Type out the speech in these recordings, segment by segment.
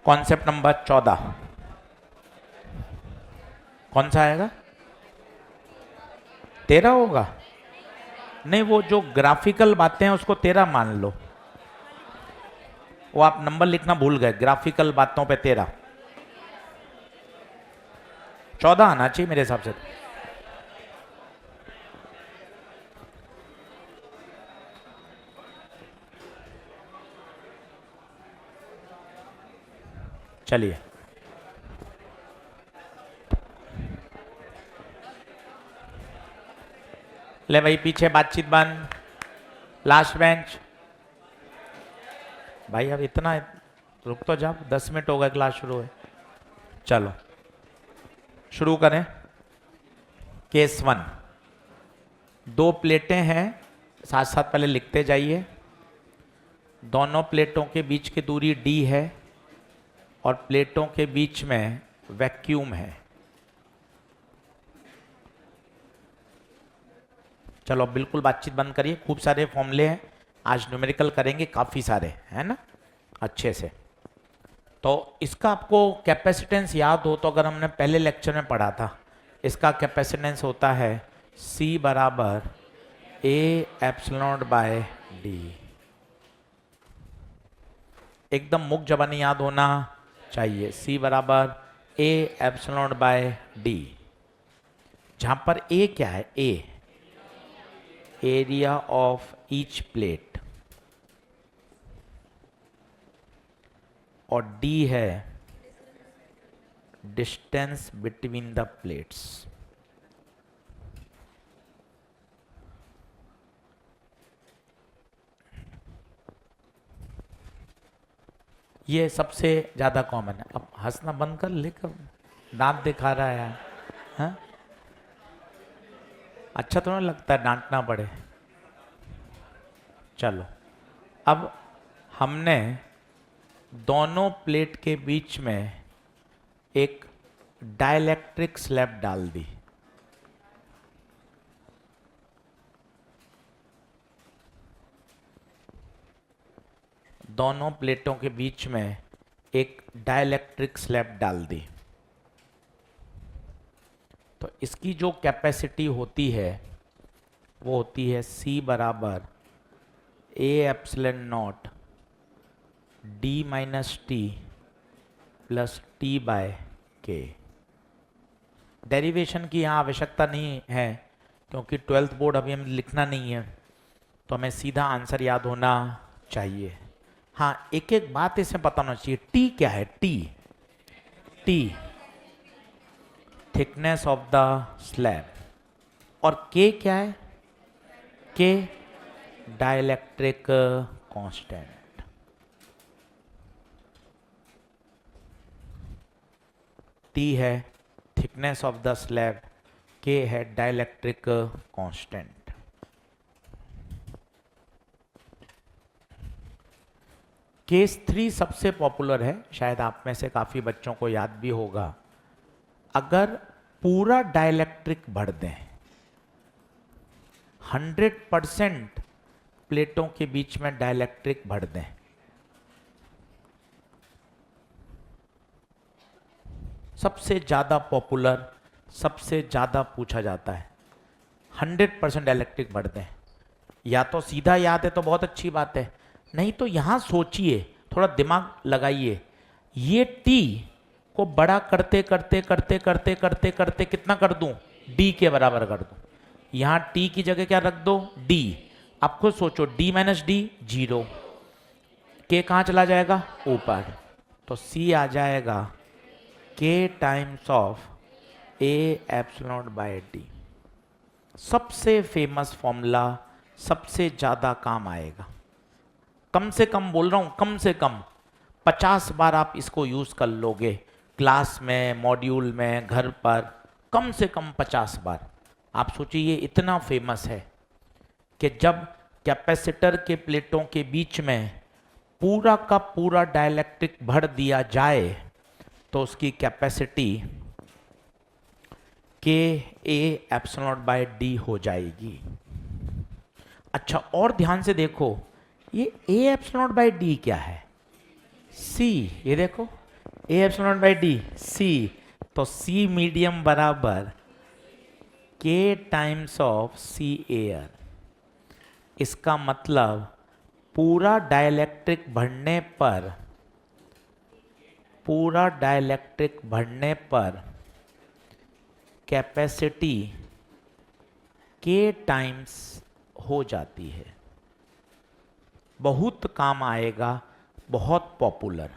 Concept number 14 कौन सा आएगा? 13 होगा? नहीं, वो जो ग्राफिकल बातें हैं उसको 13 मान लो। वो आप नंबर लिखना भूल गए, ग्राफिकल बातों पे 13। 14 आना चाहिए मेरे हिसाब से। चलिए, ले भाई पीछे बातचीत बंद। लास्ट बेंच भाई, अब इतना रुक तो जाओ, 10 मिनट हो गए क्लास शुरू है। चलो शुरू करें। केस 1, 2 प्लेटें हैं, साथ साथ पहले लिखते जाइए। दोनों प्लेटों के बीच की दूरी d है और प्लेटों के बीच में वैक्यूम है। चलो बिल्कुल बातचीत बंद करिए। खूब सारे फॉर्मूले हैं, आज न्यूमेरिकल करेंगे काफ़ी सारे, है ना, अच्छे से। तो इसका आपको कैपेसिटेंस याद हो तो, अगर हमने पहले लेक्चर में पढ़ा था, इसका कैपेसिटेंस होता है C बराबर A एप्सिलॉन बाय D। एकदम मुख जबानी याद होना चाहिए। C बराबर A एप्सिलॉन बाय D, जहां पर A क्या है? A area of each plate और D है डिस्टेंस बिटवीन द प्लेट्स। ये सबसे ज्यादा कॉमन है। अब हंसना बंद कर, लिख, दांत दिखा रहा है, हाँ? अच्छा तो नहीं लगता है डांटना पड़े। चलो, अब हमने दोनों प्लेट के बीच में एक डाइलेक्ट्रिक स्लैब डाल दी। दोनों प्लेटों के बीच में एक डाइलेक्ट्रिक स्लैब डाल दी। तो इसकी जो कैपेसिटी होती है वो होती है C बराबर A epsilon naught D minus T plus T by K। Derivation की यहाँ आवश्यकता नहीं है क्योंकि 12th बोर्ड अभी हमें लिखना नहीं है, तो हमें सीधा आंसर याद होना चाहिए। हाँ, एक एक बात इसमें पता होना चाहिए। T क्या है? T thickness of the slab, और K क्या है? K dielectric constant. T है thickness of the slab, K है डाइलेक्ट्रिक कांस्टेंट। केस 3 सबसे पॉपुलर है, शायद आप में से काफी बच्चों को याद भी होगा। अगर पूरा डाइलेक्ट्रिक भर दें, 100% प्लेटों के बीच में डाइलेक्ट्रिक भर दें, सबसे ज्यादा पॉपुलर, सबसे ज्यादा पूछा जाता है। 100% डाइलेक्ट्रिक भर दें। या तो सीधा याद है तो बहुत अच्छी बात है, नहीं तो यहां सोचिए, थोड़ा दिमाग लगाइए। ये T को बड़ा करते करते करते करते करते करते कितना कर दूं? D के बराबर कर दूं। यहां T की जगह क्या रख दो? D। आप खुद सोचो, D माइनस D 0, K कहां चला जाएगा? ऊपर। तो C आ जाएगा K times of A epsilon bye D। सबसे फेमस फॉर्मूला, सबसे ज्यादा काम आएगा। कम से कम बोल रहा हूं, कम से कम 50 बार आप इसको यूज कर लोगे, क्लास में, मॉड्यूल में, घर पर, कम से कम 50 बार। आप सोचिए, ये इतना फेमस है कि जब कैपेसिटर के प्लेटों के बीच में पूरा का पूरा डाइलेक्ट्रिक भर दिया जाए तो उसकी capacity K A epsilon bye D हो जाएगी। अच्छा, और ध्यान से देखो, ये A एप्सिलॉन बाय D क्या है? C। ये देखो, A epsilon by D C, तो सी मीडियम बराबर के टाइम्स ऑफ सी एयर। इसका मतलब पूरा डाइलेक्ट्रिक बढ़ने पर कैपेसिटी के टाइम्स हो जाती है। बहुत काम आएगा, बहुत पॉपुलर।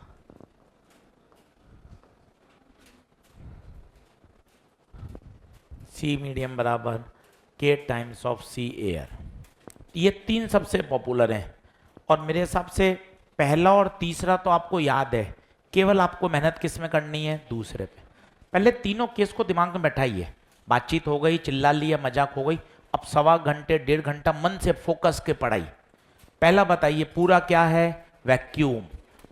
सी मीडियम बराबर के टाइम्स ऑफ सी एयर, ये तीन सबसे पॉपुलर हैं। और मेरे हिसाब से पहला और तीसरा तो आपको याद है, केवल आपको मेहनत किस में करनी है, दूसरे पे। पहले तीनों केस को दिमाग में बैठाइए। बातचीत हो गई, चिल्ला लिया, मजाक हो गई, अब सवा घंटे 1.5 घंटा मन से फोकस के पढ़ाई। पहला बताइए पूरा क्या है, वैक्यूम।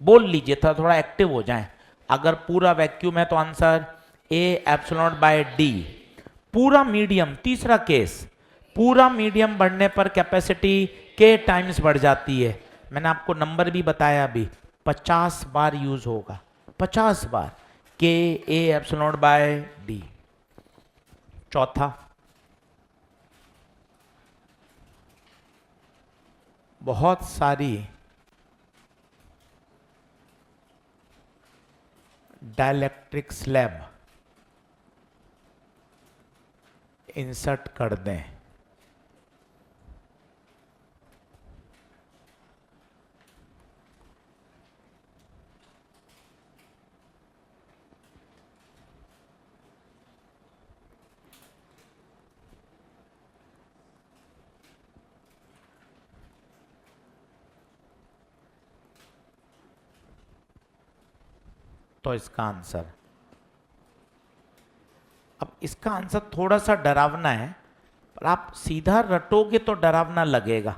बोल लीजिए, थोड़ा एक्टिव हो जाएं। अगर पूरा वैक्यूम है तो answer A epsilon by D. पूरा मीडियम, तीसरा केस, पूरा मीडियम बढ़ने पर कैपेसिटी के टाइम्स बढ़ जाती है। मैंने आपको नंबर भी बताया अभी, 50 बार यूज होगा, 50 बार के ए एप्सिलॉन बाय डी। चौथा, बहुत सारी डाइलेक्ट्रिक स्लैब इंसर्ट कर दें। तो इसका आंसर, अब इसका आंसर थोड़ा सा डरावना है, पर आप सीधा रटोगे तो डरावना लगेगा,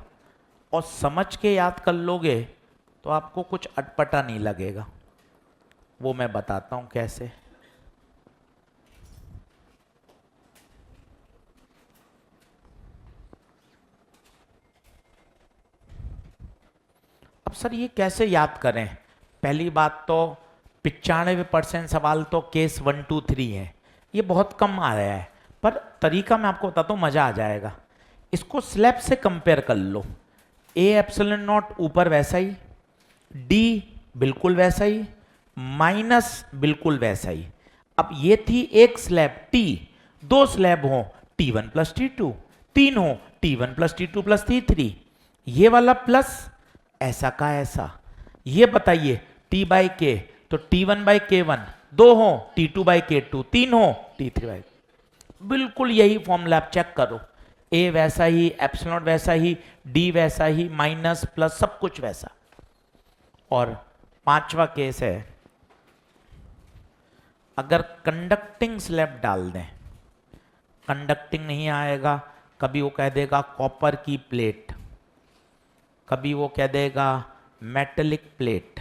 और समझ के याद कर लोगे तो आपको कुछ अटपटा नहीं लगेगा। वो मैं बताता हूं कैसे। अब सर ये कैसे याद करें? पहली बात तो 95% सवाल तो केस 1, 2, 3 है, ये बहुत कम आ रहा है, पर तरीका मैं आपको बताता हूँ, मजा आ जाएगा। इसको स्लैब से कंपेयर कर लो। ए एप्सिलॉन नॉट ऊपर वैसा ही, डी बिल्कुल वैसा ही, माइनस बिल्कुल वैसा ही। अब ये थी एक स्लैब टी, दो स्लैब हो T1 प्लस T2, तीन हो T1 plus T2 plus T3, ये वाला प्लस ऐसा का ऐसा। ये बताइए T बाई के, तो T1 बाई K1, दो हो T2 बाई K2, तीन हो T3 बाई, बिल्कुल यही फॉर्मूला आप चेक करो। ए वैसा ही, एप्सिलॉन वैसा ही, डी वैसा ही, माइनस प्लस सब कुछ वैसा। और पांचवा केस है, अगर कंडक्टिंग स्लैब डाल दें, कंडक्टिंग नहीं आएगा, कभी वो कह देगा कॉपर की प्लेट, कभी वो कह देगा मेटेलिक प्लेट।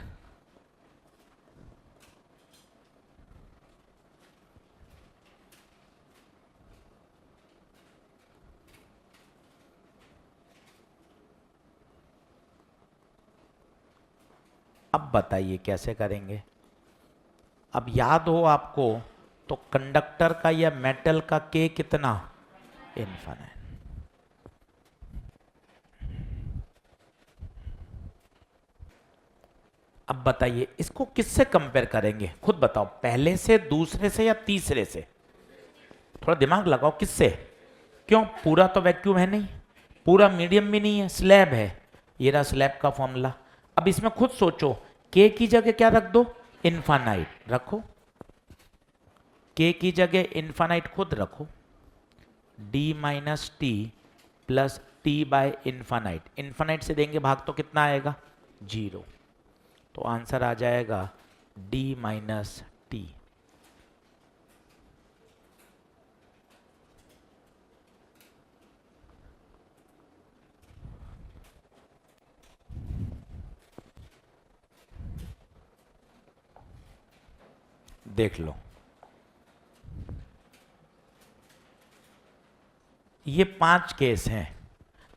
अब बताइए कैसे करेंगे? अब याद हो आपको तो कंडक्टर का या मेटल का के कितना, इनफाइनाइट। अब बताइए इसको किससे कंपेयर करेंगे, खुद बताओ, पहले से, दूसरे से या तीसरे से? थोड़ा दिमाग लगाओ, किससे? क्यों? पूरा तो वैक्यूम है नहीं, पूरा मीडियम भी नहीं है, स्लैब है। ये रहा स्लैब का फॉर्मूला। अब इसमें खुद सोचो, के की जगह क्या रख दो, इनफाइनाइट रखो, के की जगह इनफाइनाइट खुद रखो, D minus T plus T by infinite. Infinite से देंगे भाग तो कितना आएगा, 0। तो आंसर आ जाएगा डी माइनस टी। देख लो, ये 5 केस हैं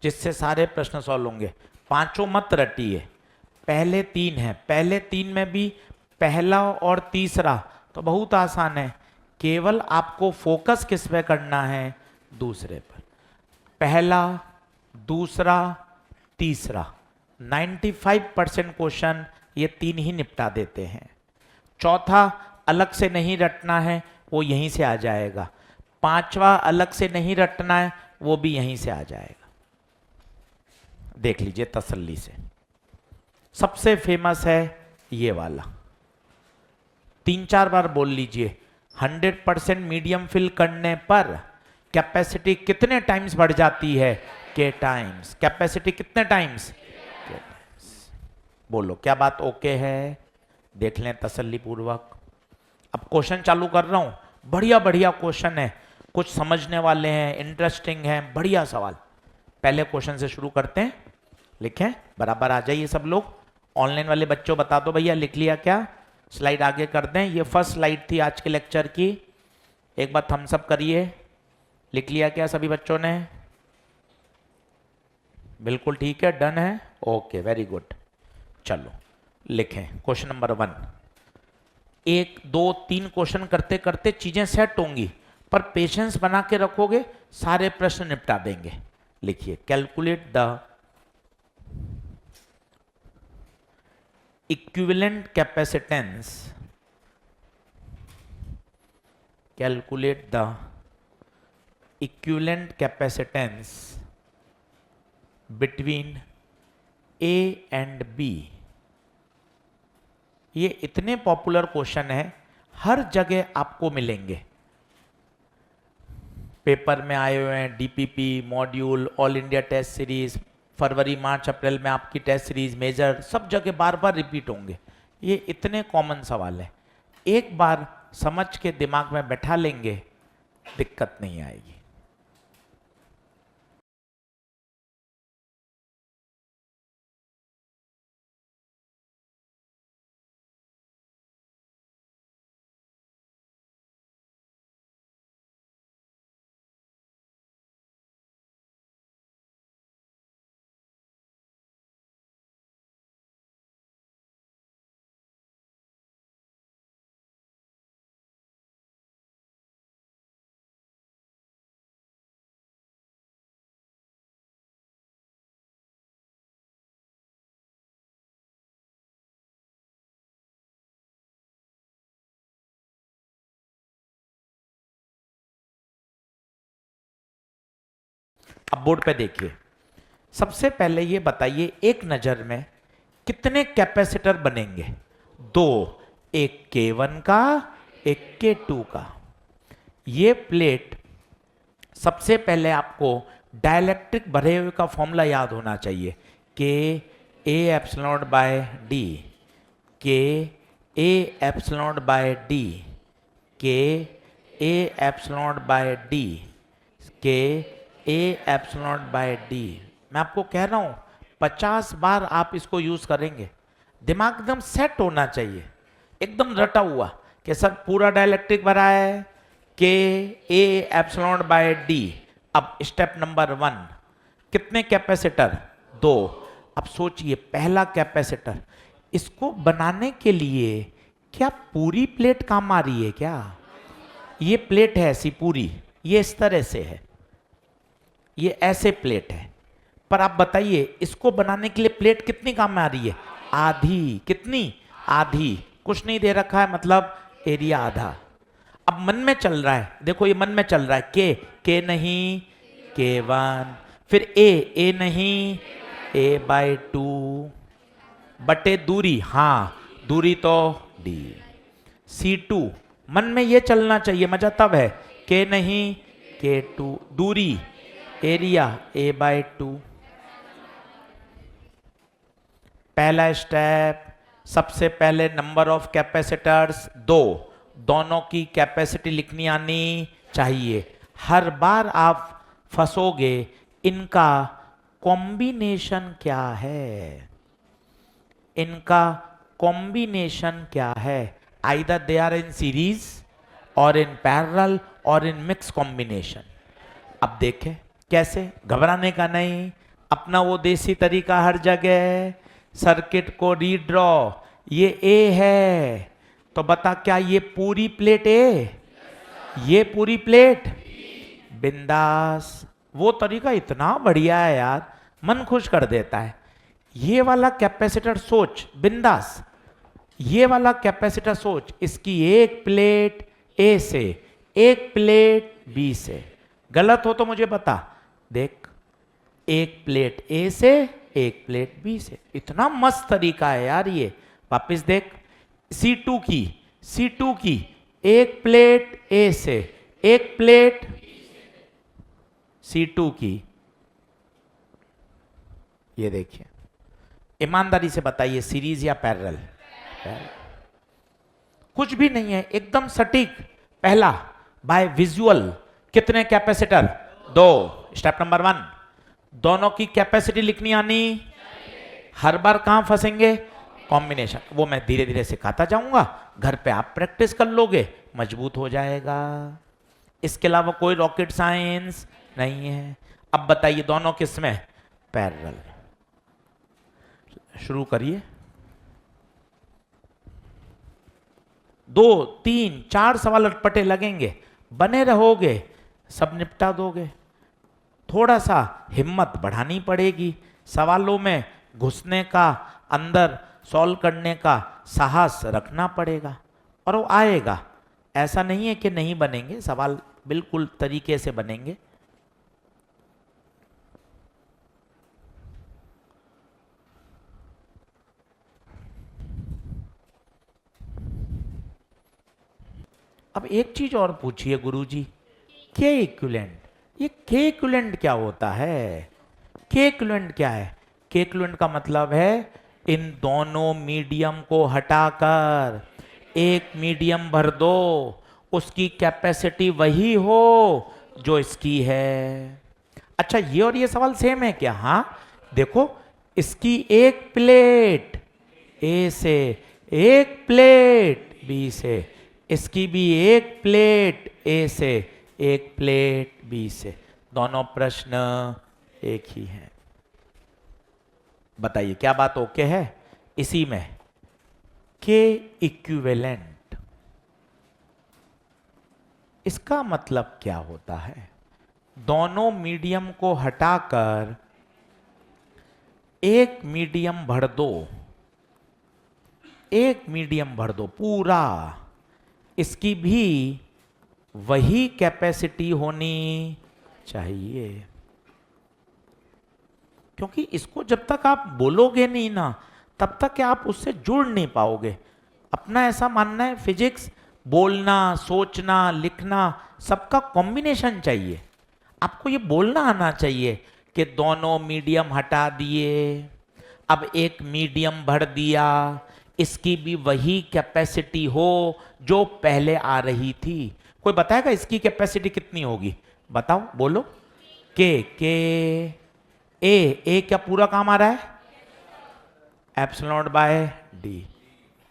जिससे सारे प्रश्न सॉल्व होंगे। पांचों मत रटिए, पहले 3 हैं, पहले 3 में भी पहला और तीसरा तो बहुत आसान है, केवल आपको फोकस किस पे करना है, दूसरे पर। पहला, दूसरा, तीसरा, 95% क्वेश्चन ये तीन ही निपटा देते हैं। चौथा अलग से नहीं रटना है, वो यहीं से आ जाएगा। पांचवा अलग से नहीं रटना है, वो भी यहीं से आ जाएगा। देख लीजिए तसल्ली से। सबसे फेमस है ये वाला, 3-4 बार बोल लीजिए। 100% मीडियम फिल करने पर कैपेसिटी कितने टाइम्स बढ़ जाती है, के टाइम्स। कैपेसिटी कितने टाइम्स, के टाइम्स। बोलो क्या बात ओके है, देख लें तसल्ली पूर्वक। अब क्वेश्चन चालू कर रहा हूं, बढ़िया बढ़िया क्वेश्चन है, कुछ समझने वाले हैं, इंटरेस्टिंग है, बढ़िया सवाल। पहले क्वेश्चन से शुरू करते हैं। लिखें, बराबर आ जाइए सब लोग। ऑनलाइन वाले बच्चों बता दो भैया लिख लिया क्या, स्लाइड आगे कर दें। ये फर्स्ट स्लाइड थी आज के लेक्चर की, एक बार थम्स अप करिए। लिख लिया क्या सभी बच्चों ने, बिल्कुल ठीक है, डन है, ओके वेरी गुड। चलो लिखें क्वेश्चन नंबर 1। 1 2 3 क्वेश्चन करते करते चीजें सेट होंगी, पर पेशेंस बना के रखोगे सारे प्रश्न निपटा देंगे। लिखिए, calculate the equivalent capacitance, calculate the equivalent capacitance between A and B। ये इतने पॉपुलर क्वेश्चन है, हर जगह आपको मिलेंगे, पेपर में आए हुए हैं, DPP, module, all India test series, फरवरी मार्च अप्रैल में आपकी टेस्ट सीरीज, मेजर, सब जगह बार बार रिपीट होंगे। ये इतने कॉमन सवाल है, एक बार समझ के दिमाग में बैठा लेंगे, दिक्कत नहीं आएगी। अब बोर्ड पे देखिए, सबसे पहले ये बताइए एक नजर में कितने कैपेसिटर बनेंगे, 2, एक K1 का, एक K2 का। ये प्लेट, सबसे पहले आपको डाइलेक्ट्रिक भरे हुए का फॉर्मूला याद होना चाहिए, के ए एप्सिलॉन बाय डी, के ए एप्सिलॉन बाय डी, के ए एप्सिलॉन बाय डी, के ए एप्सिलॉन बाय डी। मैं आपको कह रहा हूं 50 बार आप इसको यूज करेंगे, दिमाग एकदम सेट होना चाहिए, एकदम रटा हुआ कि सर पूरा डाइलेक्ट्रिक भरा है, के ए एप्सिलॉन बाय डी। अब स्टेप नंबर 1, कितने कैपेसिटर, 2। अब सोचिए पहला कैपेसिटर, इसको बनाने के लिए क्या पूरी प्लेट काम आ रही है क्या? ये प्लेट है ऐसी पूरी, ये इस तरह से है, ये ऐसे प्लेट है, पर आप बताइए इसको बनाने के लिए प्लेट कितनी काम में आ रही है? आधी। कितनी? आधी। कुछ नहीं दे रखा है, मतलब एरिया आधा। अब मन में चल रहा है, देखो ये मन में चल रहा है, के नहीं, K1, फिर ए नहीं, A/2 बटे दूरी, हाँ दूरी तो D, C2। मन में ये चलना चाहिए, मजा तब है, के नहीं, K2, दूरी, एरिया A/2। पहला स्टेप, सबसे पहले नंबर ऑफ कैपेसिटर्स 2, दोनों की कैपेसिटी लिखनी आनी चाहिए। हर बार आप फंसोगे, इनका कॉम्बिनेशन क्या है, इनका कॉम्बिनेशन क्या है, either they are in series और इन पैरेलल और इन मिक्स कॉम्बिनेशन। अब देखें कैसे, घबराने का नहीं, अपना वो देसी तरीका हर जगह, सर्किट को रीड्रॉ ये ए है, तो बता क्या ये पूरी प्लेट ए, ये पूरी प्लेट, बिंदास। वो तरीका इतना बढ़िया है यार, मन खुश कर देता है। ये वाला कैपेसिटर सोच बिंदास, ये वाला कैपेसिटर सोच, इसकी एक प्लेट ए से, एक प्लेट बी से। गलत हो तो मुझे बता। देख, एक प्लेट ए से, एक प्लेट बी से। इतना मस्त तरीका है यार ये। वापस देख, C2 की, C2 की एक प्लेट ए से, एक प्लेट C2 की। ये देखिए, ईमानदारी से बताइए, सीरीज या पैरेलल? कुछ भी नहीं है, एकदम सटीक। पहला, बाय विजुअल कितने कैपेसिटर? दो। स्टेप नंबर 1, दोनों की कैपेसिटी लिखनी आनी। हर बार कहां फंसेंगे? कॉम्बिनेशन। वो मैं धीरे धीरे सिखाता जाऊंगा, घर पे आप प्रैक्टिस कर लोगे, मजबूत हो जाएगा। इसके अलावा कोई रॉकेट साइंस नहीं है। अब बताइए दोनों किस में? पैरेलल। शुरू करिए। 2, 3, 4 सवाल अटपटे लगेंगे, बने रहोगे, सब निपटा दोगे। थोड़ा सा हिम्मत बढ़ानी पड़ेगी, सवालों में घुसने का, अंदर सॉल्व करने का साहस रखना पड़ेगा, और वो आएगा। ऐसा नहीं है कि नहीं बनेंगे सवाल, बिल्कुल तरीके से बनेंगे। अब एक चीज और पूछिए गुरुजी, के इक्विवेलेंट, ये के इक्विवेलेंट क्या होता है? के इक्विवेलेंट क्या है? के इक्विवेलेंट का मतलब है इन दोनों मीडियम को हटाकर एक मीडियम भर दो, उसकी कैपेसिटी वही हो जो इसकी है। अच्छा, ये और ये सवाल सेम है क्या? हाँ, देखो, इसकी एक प्लेट ए से, एक प्लेट बी से, इसकी भी एक प्लेट ए से, एक प्लेट बी से। दोनों प्रश्न एक ही हैं। बताइए क्या बात ओके है? इसी में के इक्विवेलेंट, इसका मतलब क्या होता है? दोनों मीडियम को हटाकर एक मीडियम भर दो, एक मीडियम भर दो पूरा, इसकी भी वही कैपेसिटी होनी चाहिए। क्योंकि इसको जब तक आप बोलोगे नहीं ना, तब तक आप उससे जुड़ नहीं पाओगे। अपना ऐसा मानना है, फिजिक्स बोलना, सोचना, लिखना, सबका कॉम्बिनेशन चाहिए। आपको ये बोलना आना चाहिए कि दोनों मीडियम हटा दिए, अब एक मीडियम भर दिया, इसकी भी वही कैपेसिटी हो जो पहले आ रही थी। कोई बताएगा इसकी कैपेसिटी कितनी होगी? बताओ, बोलो। के ए क्या पूरा काम आ रहा है? Epsilon naught by D.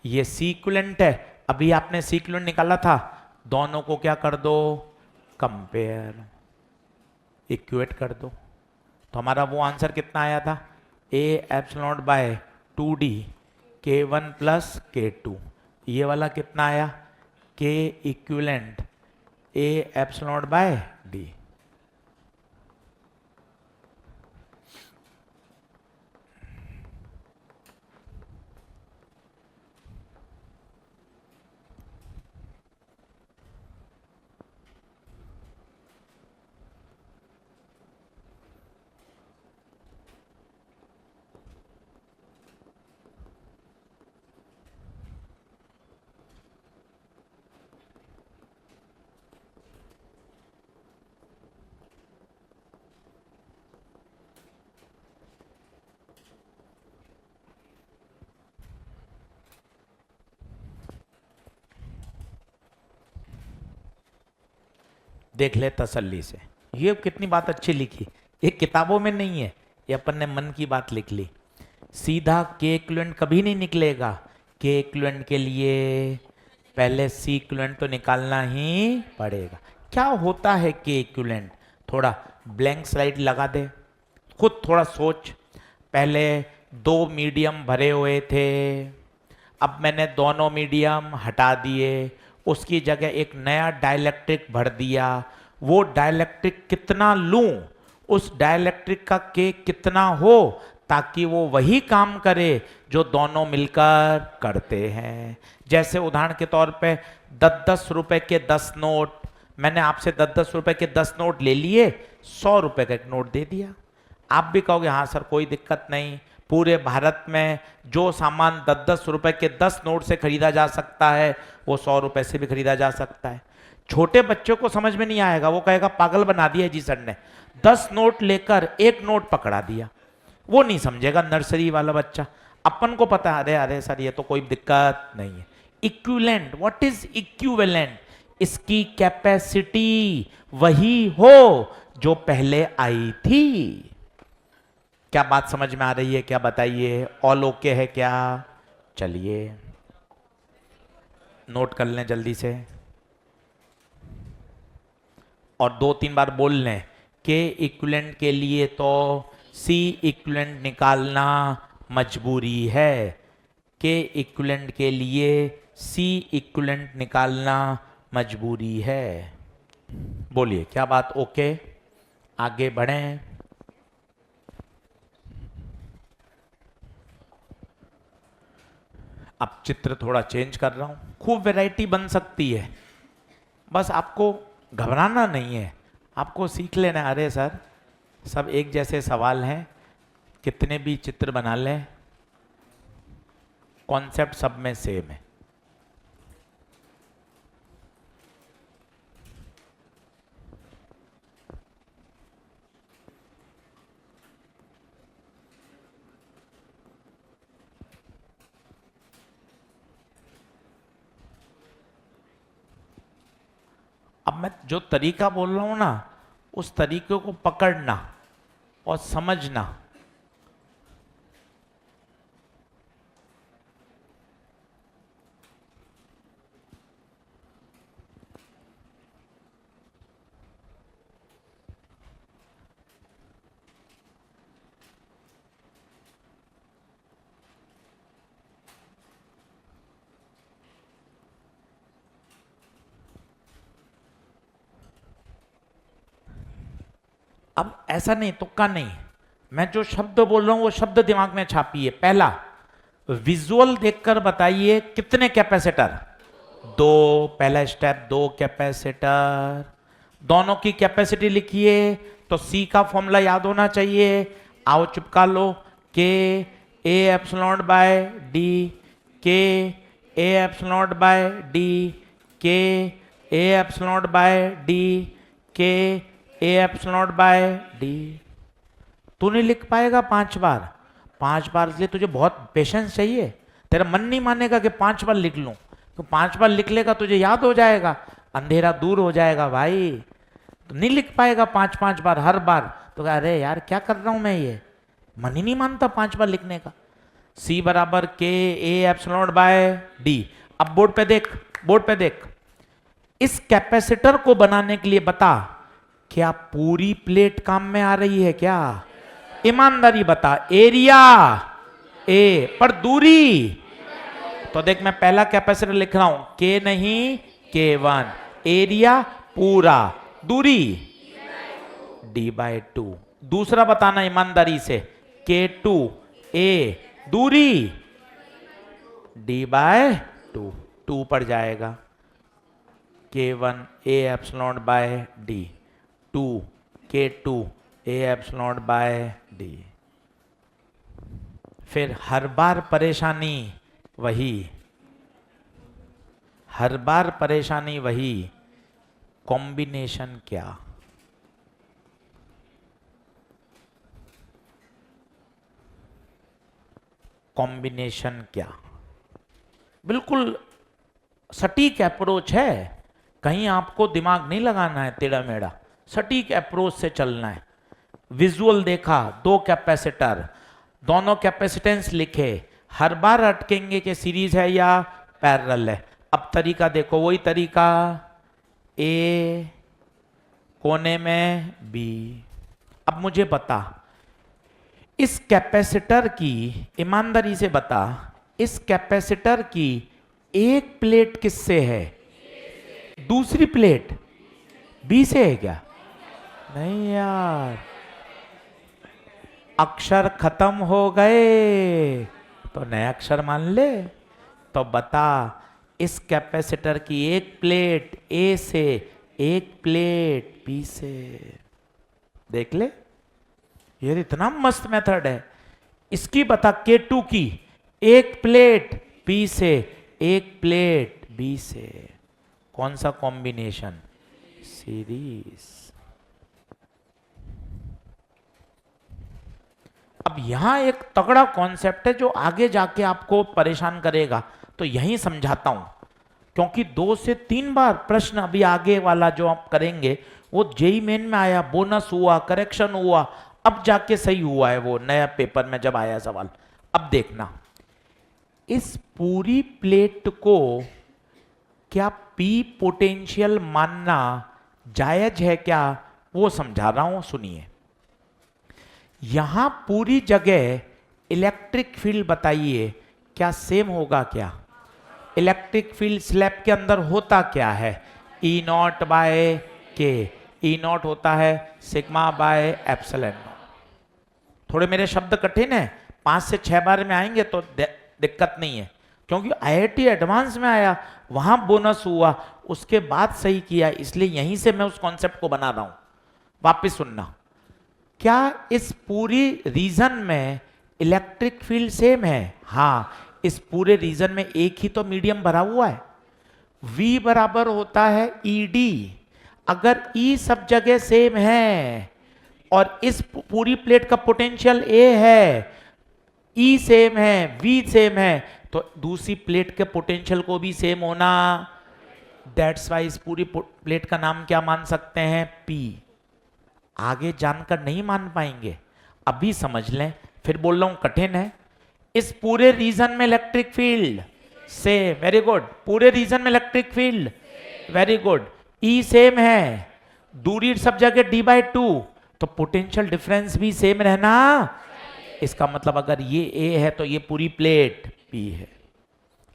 ये सी इक्विवेलेंट है। अभी आपने सी इक्विवेलेंट निकाला था, दोनों को क्या कर दो? कंपेयर, इक्वेट कर दो। तो हमारा वो आंसर कितना आया था? A epsilon naught by 2d k1 plus k2। ये वाला कितना आया? K equivalent A epsilon naught by D. देख ले तसल्ली से, ये कितनी बात अच्छी लिखी। ये किताबों में नहीं है, ये अपन ने मन की बात लिख ली। सीधा के इक्विवेलेंट कभी नहीं निकलेगा। के इक्विवेलेंट के लिए पहले सी इक्विवेलेंट तो निकालना ही पड़ेगा। क्या होता है के इक्विवेलेंट? थोड़ा ब्लैंक स्लाइड लगा दे, खुद थोड़ा सोच। पहले दो मीडियम भरे हुए थे, अब मैंने दोनों मीडियम हटा दिए, उसकी जगह एक नया डाइलेक्ट्रिक भर दिया। वो डाइलेक्ट्रिक कितना लूं, उस डाइलेक्ट्रिक का के कितना हो, ताकि वो वही काम करे जो दोनों मिलकर करते हैं। जैसे उदाहरण के तौर पे 10-10 रुपए के 10 नोट, मैंने आपसे 10-10 रुपए के 10 नोट ले लिए, 100 रुपए का एक नोट दे दिया। आप भी कहोगे हाँ सर कोई दिक्कत नहीं, पूरे भारत में जो सामान 10-10 रुपए के 10 नोट से खरीदा जा सकता है वो 100 रुपए से भी खरीदा जा सकता है। छोटे बच्चों को समझ में नहीं आएगा, वो कहेगा पागल बना दिया जी सर ने, 10 नोट लेकर एक नोट पकड़ा दिया। वो नहीं समझेगा नर्सरी वाला बच्चा। अपन को पता है अरे अरे सर ये तो कोई दिक्कत नहीं है। Equivalent, what is equivalent? इसकी कैपेसिटी वही हो जो पहले आई थी। क्या बात समझ में आ रही है? क्या बताइए, ऑल ओके है क्या? चलिए नोट कर लें जल्दी से और 2-3 बार बोल लें। के इक्विवेलेंट के लिए तो सी इक्विवेलेंट निकालना मजबूरी है। के इक्विवेलेंट के लिए सी इक्विवेलेंट निकालना मजबूरी है। बोलिए क्या बात ओके? आगे बढ़ें। अब चित्र थोड़ा चेंज कर रहा हूं, खूब वैरायटी बन सकती है, बस आपको घबराना नहीं है, आपको सीख लेना। अरे सर सब एक जैसे सवाल हैं, कितने भी चित्र बना लें, कॉन्सेप्ट सब में सेम है। अब मैं जो तरीका बोल रहा हूं ना, उस तरीके को पकड़ना और समझना। अब ऐसा नहीं, तुक्का नहीं, मैं जो शब्द बोल रहा हूं वो शब्द दिमाग में छापिए। पहला, विजुअल देखकर बताइए कितने कैपेसिटर? 2। पहला स्टेप, 2 कैपेसिटर। दोनों की कैपेसिटी लिखिए, तो सी का फॉर्मूला याद होना चाहिए। आओ चिपका लो, के ए एप्सिलॉन बाय डी, के ए एप्सिलॉन बाय डी, के ए एप्सिलॉन बाय डी, के ए एप्सिलॉन बाय डी। तू नहीं लिख पाएगा 5 बार, 5 बार इसलिए तुझे बहुत पेशेंस चाहिए। तेरा मन नहीं मानेगा कि 5 बार लिख लूं, तो 5 बार लिख लेगा तुझे याद हो जाएगा, अंधेरा दूर हो जाएगा भाई। तो नहीं लिख पाएगा 5-5 बार हर बार, तो अरे यार क्या कर रहा हूं मैं, ये मन ही नहीं मानता 5 बार लिखने का। C बराबर के ए एप्सिलॉन बाय डी। अब बोर्ड पे देख, बोर्ड पे देख, इस कैपेसिटर को बनाने के लिए बता, क्या पूरी प्लेट काम में आ रही है क्या? ईमानदारी बता, एरिया ए पर दूरी। तो देख मैं पहला कैपेसिटर लिख रहा हूं, के नहीं K1, एरिया पूरा, दूरी D/2। दूसरा बताना ईमानदारी से, K2 A, दूरी D/2, 2 पड़ जाएगा। K1 A epsilon bye D, 2 K2 A epsilon bye D। फिर हर बार परेशानी वही, हर बार परेशानी वही, कॉम्बिनेशन क्या? कॉम्बिनेशन क्या? बिल्कुल सटीक अप्रोच है, कहीं आपको दिमाग नहीं लगाना है टेढ़ा मेढ़ा, सटीक अप्रोच से चलना है। विजुअल देखा, 2 कैपेसिटर, दोनों कैपेसिटेंस लिखे, हर बार अटकेंगे कि सीरीज है या पैरेलल है। अब तरीका देखो, वही तरीका, ए कोने में बी। अब मुझे बता, इस कैपेसिटर की ईमानदारी से बता इस कैपेसिटर की एक प्लेट किससे है? दूसरी प्लेट बी से है क्या? नहीं यार, अक्षर खत्म हो गए तो नए अक्षर मान ले। तो बता, इस कैपेसिटर की एक प्लेट ए से, एक प्लेट बी से। देख ले, ये इतना मस्त मेथड है। इसकी बता, K2 की एक प्लेट P से, एक प्लेट B से, कौन सा कॉम्बिनेशन? सीरीज। अब यहां एक तगड़ा कॉन्सेप्ट है जो आगे जाके आपको परेशान करेगा, तो यहीं समझाता हूं, क्योंकि 2 से 3 बार प्रश्न अभी आगे वाला जो आप करेंगे वो जेई मेन में आया, बोनस हुआ, करेक्शन हुआ, अब जाके सही हुआ है वो नया पेपर में जब आया सवाल। अब देखना, इस पूरी प्लेट को क्या पी पोटेंशियल मानना जायज है क्या, वो समझा रहा हूं, सुनिए। यहां पूरी जगह इलेक्ट्रिक फील्ड बताइए, क्या सेम होगा क्या? इलेक्ट्रिक फील्ड स्लैब के अंदर होता क्या है? E नॉट बाय के। E नॉट होता है सिग्मा बाय एप्सिलॉन नॉट। थोड़े मेरे शब्द कठिन है, 5 से 6 बार में आएंगे तो दिक्कत नहीं है, क्योंकि IIT एडवांस में आया, वहां बोनस हुआ, उसके बाद सही किया, इसलिए यहीं से मैं उस कॉन्सेप्ट को बना रहा हूं। वापिस सुनना, क्या इस पूरी रीजन में इलेक्ट्रिक फील्ड सेम है? हाँ, इस पूरे रीजन में एक ही तो मीडियम भरा हुआ है। V बराबर होता है ED। अगर E सब जगह सेम है और इस पूरी प्लेट का पोटेंशियल A है, E सेम है, V सेम है, तो दूसरी प्लेट के पोटेंशियल को भी सेम होना। दैट्स वाई इस पूरी प्लेट का नाम क्या मान सकते हैं? P। आगे जानकर नहीं मान पाएंगे, अभी समझ लें, फिर बोल रहा हूं कठिन है। इस पूरे रीजन में electric field same, very good, पूरे रीजन में electric field, very good, E same है, दूरी सब जगह d/2, तो पोटेंशियल डिफरेंस भी सेम रहना। इसका मतलब अगर ये A है तो ये पूरी प्लेट P है।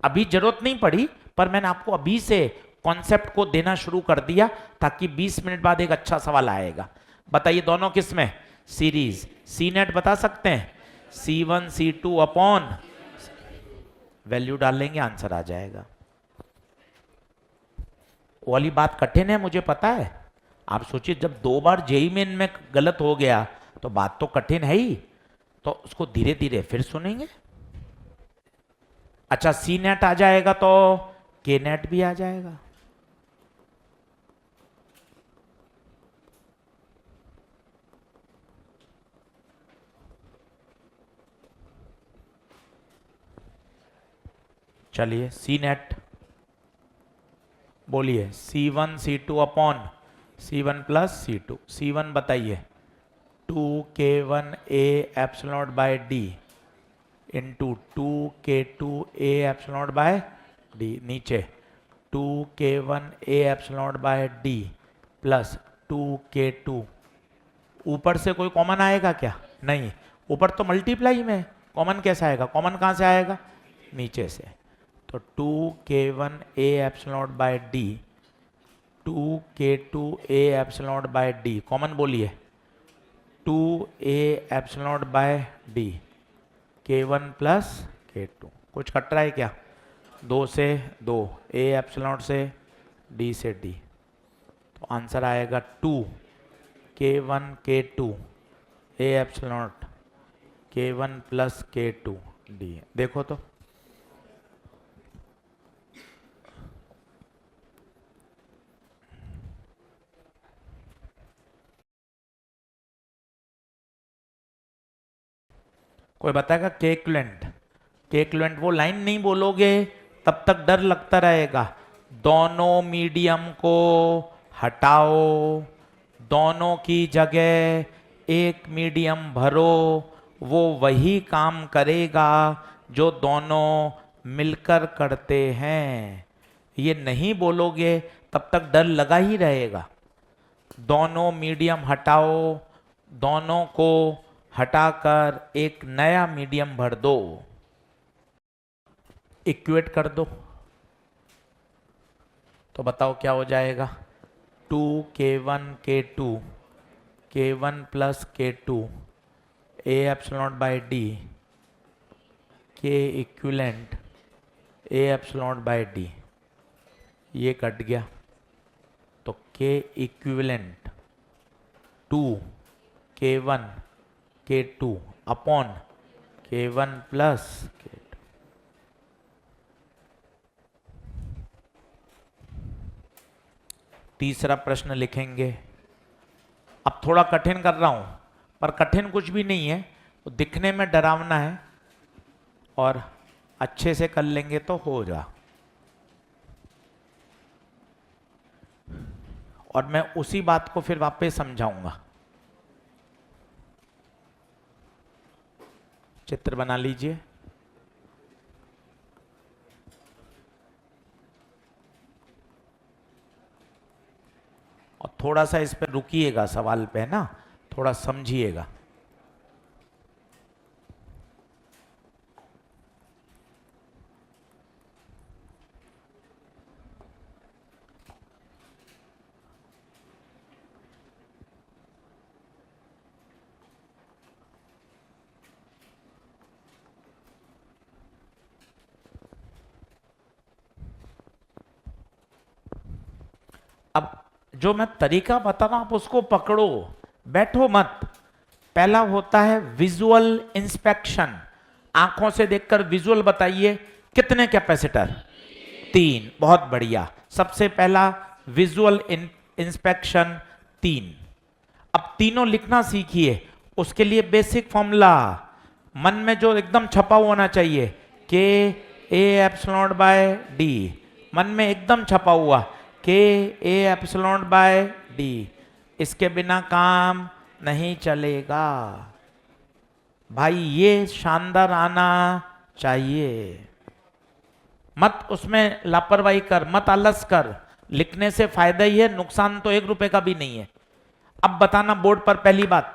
अभी जरूरत नहीं पड़ी, पर मैंने आपको अभी से कॉन्सेप्ट को देना शुरू कर दिया, ताकि 20 मिनट बाद एक अच्छा सवाल आएगा। बताइए दोनों किस में? सीरीज। सी नेट बता सकते हैं? C1 C2 अपॉन, वैल्यू डाल लेंगे, आंसर आ जाएगा। वो वाली बात कठिन है, मुझे पता है। आप सोचिए, जब 2 बार जेई मेन में गलत हो गया तो बात तो कठिन है ही, तो उसको धीरे धीरे फिर सुनेंगे। अच्छा, सी नेट आ जाएगा तो के नेट भी आ जाएगा। चलिए, सी नेट बोलिए। C1 C2 upon C1 plus C2। C1 बताइए, 2K1A epsilon bye D into 2K2A epsilon bye D, नीचे 2K1A epsilon bye D plus 2K2। ऊपर से कोई कॉमन आएगा क्या? नहीं, ऊपर तो मल्टीप्लाई में, कॉमन कैसे आएगा? कॉमन कहाँ से आएगा? नीचे से। तो 2K1A epsilon bye D, 2K2A epsilon bye D, common बोलिए, 2A epsilon bye D, K1 plus K2। कुछ कट रहा है क्या? 2 से 2, A एप्सिलॉन से, D से D, तो आंसर आएगा 2K1 K2 A epsilon K1 plus K2 D। देखो तो, कोई बताएगा के इक्विवेलेंट? के इक्विवेलेंट वो लाइन नहीं बोलोगे तब तक डर लगता रहेगा। दोनों मीडियम को हटाओ, दोनों की जगह एक मीडियम भरो, वो वही काम करेगा जो दोनों मिलकर करते हैं। ये नहीं बोलोगे तब तक डर लगा ही रहेगा। दोनों मीडियम हटाओ, दोनों को हटाकर एक नया मीडियम भर दो। इक्वेट कर दो तो बताओ क्या हो जाएगा। 2k1 k1 plus k2 A epsilon by D के equivalent A epsilon by D, ये कट गया तो के equivalent 2k1 k2 upon k1 plus k2। तीसरा प्रश्न लिखेंगे। अब थोड़ा कठिन कर रहा हूं, पर कठिन कुछ भी नहीं है, तो दिखने में डरावना है और अच्छे से कर लेंगे तो हो जा। और मैं उसी बात को फिर वापस समझाऊंगा। चित्र बना लीजिए। और थोड़ा सा इस पर रुकिएगा, सवाल पे ना थोड़ा समझिएगा। अब जो मैं तरीका बता रहा हूं आप उसको पकड़ो, बैठो मत। पहला होता है विजुअल इंस्पेक्शन, आंखों से देखकर विजुअल बताइए कितने कैपेसिटर, 3। बहुत बढ़िया। सबसे पहला विजुअल इंस्पेक्शन 3। अब तीनों लिखना सीखिए। उसके लिए बेसिक फॉर्मूला मन में जो एकदम छपा होना चाहिए, के ए एप्सिलॉन बाय डी, मन में एकदम छपा हुआ के ए एप्सिलॉन बाय डी। इसके बिना काम नहीं चलेगा भाई, ये शानदार आना चाहिए। मत उसमें लापरवाही कर, मत आलस कर। लिखने से फायदा ही है, नुकसान तो 1 रुपए का भी नहीं है। अब बताना बोर्ड पर पहली बात,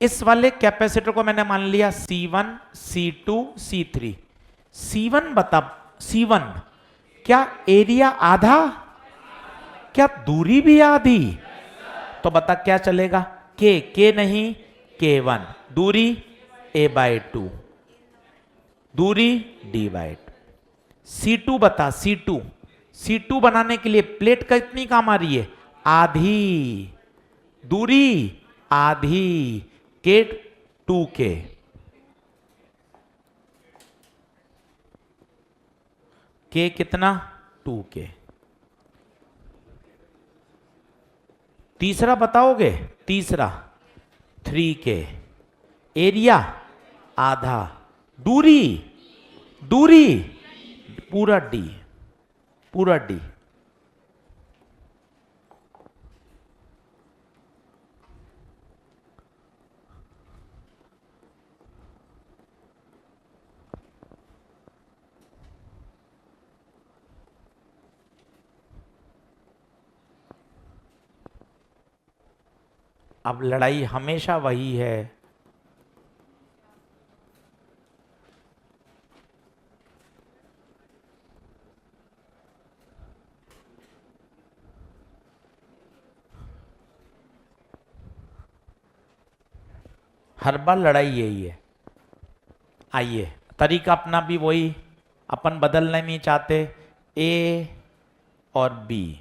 इस वाले कैपेसिटर को मैंने मान लिया C1 C2 C3। C1 बता, C1 क्या एरिया आधा, क्या दूरी भी आधी? तो बता क्या चलेगा, के नहीं K1, दूरी a/2, दूरी d/2। C2 बता, C2 बनाने के लिए प्लेट का इतनी काम आ रही है, आधी, दूरी आधी, के 2k। के कितना, 2k। तीसरा बताओगे, तीसरा 3k, एरिया आधा, दूरी पूरा d, पूरा d। अब लड़ाई हमेशा वही है, हर बार लड़ाई यही है। आइए, तरीका अपना भी वही, अपन बदलना नहीं चाहते, ए और बी।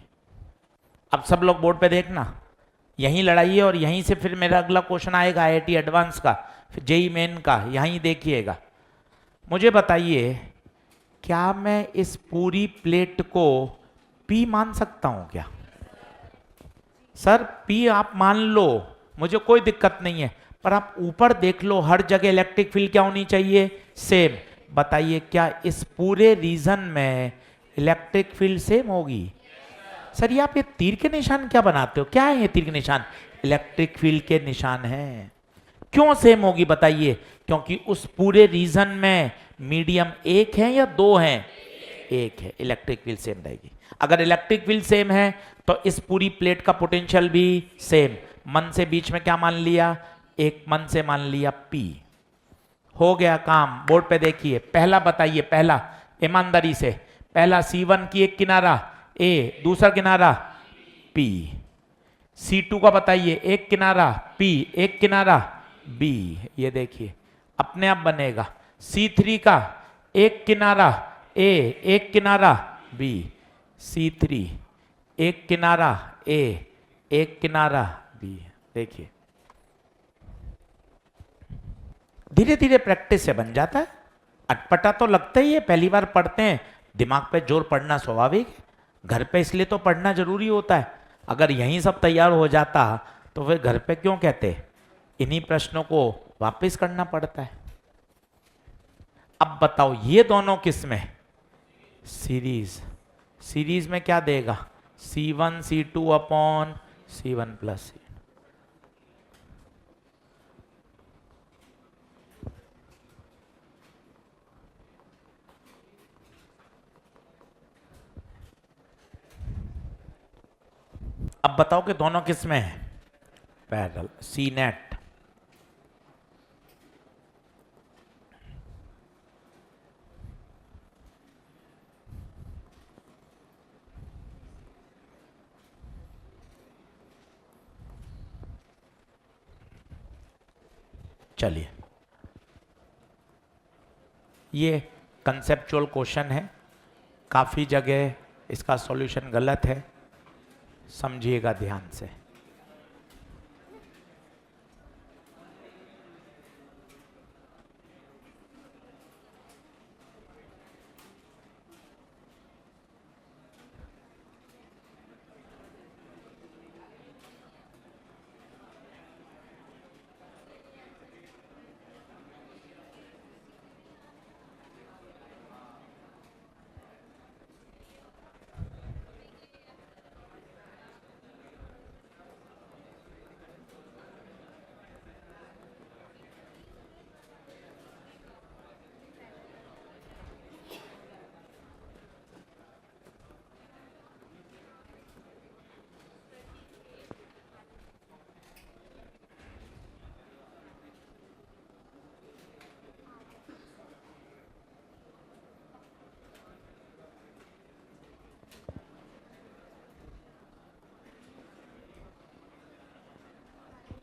अब सब लोग बोर्ड पे देखना, यहीं लड़ाई है और यहीं से फिर मेरा अगला क्वेश्चन आएगा आईआईटी एडवांस का, फिर जेई मेन का, यहीं देखिएगा। मुझे बताइए, क्या मैं इस पूरी प्लेट को पी मान सकता हूं क्या? सर पी आप मान लो, मुझे कोई दिक्कत नहीं है, पर आप ऊपर देख लो, हर जगह इलेक्ट्रिक फील्ड क्या होनी चाहिए, सेम। बताइए क्या इस पूरे रीजन में इलेक्ट्रिक फील्ड सेम होगी? सर ये आप ये तीर के निशान क्या बनाते हो, क्या है ये तीर के निशान? इलेक्ट्रिक फील्ड के निशान हैं। क्यों सेम होगी बताइए? क्योंकि उस पूरे रीजन में मीडियम एक है या दो है? एक है, इलेक्ट्रिक फील्ड सेम रहेगी। अगर इलेक्ट्रिक फील्ड सेम है तो इस पूरी प्लेट का पोटेंशियल भी सेम। मन से बीच में क्या मान लिया, एक मन से मान लिया P। हो गया काम। बोर्ड पे देखिए, पहला बताइए, पहला ईमानदारी से, पहला C1 की एक किनारा A, दूसरा किनारा P, C2 का बताइए, एक किनारा P, एक किनारा B, ये देखिए अपने आप बनेगा। C3 का एक किनारा A, एक किनारा B, C3 एक किनारा A, एक किनारा B, देखिए धीरे धीरे प्रैक्टिस से बन जाता है। अटपटा तो लगता ही है, पहली बार पढ़ते हैं, दिमाग पे जोर पड़ना स्वाभाविक है, घर पे इसलिए तो पढ़ना जरूरी होता है। अगर यहीं सब तैयार हो जाता तो फिर घर पे क्यों कहते, इन्हीं प्रश्नों को वापस करना पड़ता है। अब बताओ ये दोनों किस में, सीरीज, सीरीज में क्या देगा, C1 C2 upon C1 plus C। अब बताओ कि दोनों किस में है, पैरेलल, सी नेट। चलिए ये कंसेप्चुअल क्वेश्चन है, काफी जगह इसका सॉल्यूशन गलत है, समझिएगा ध्यान से।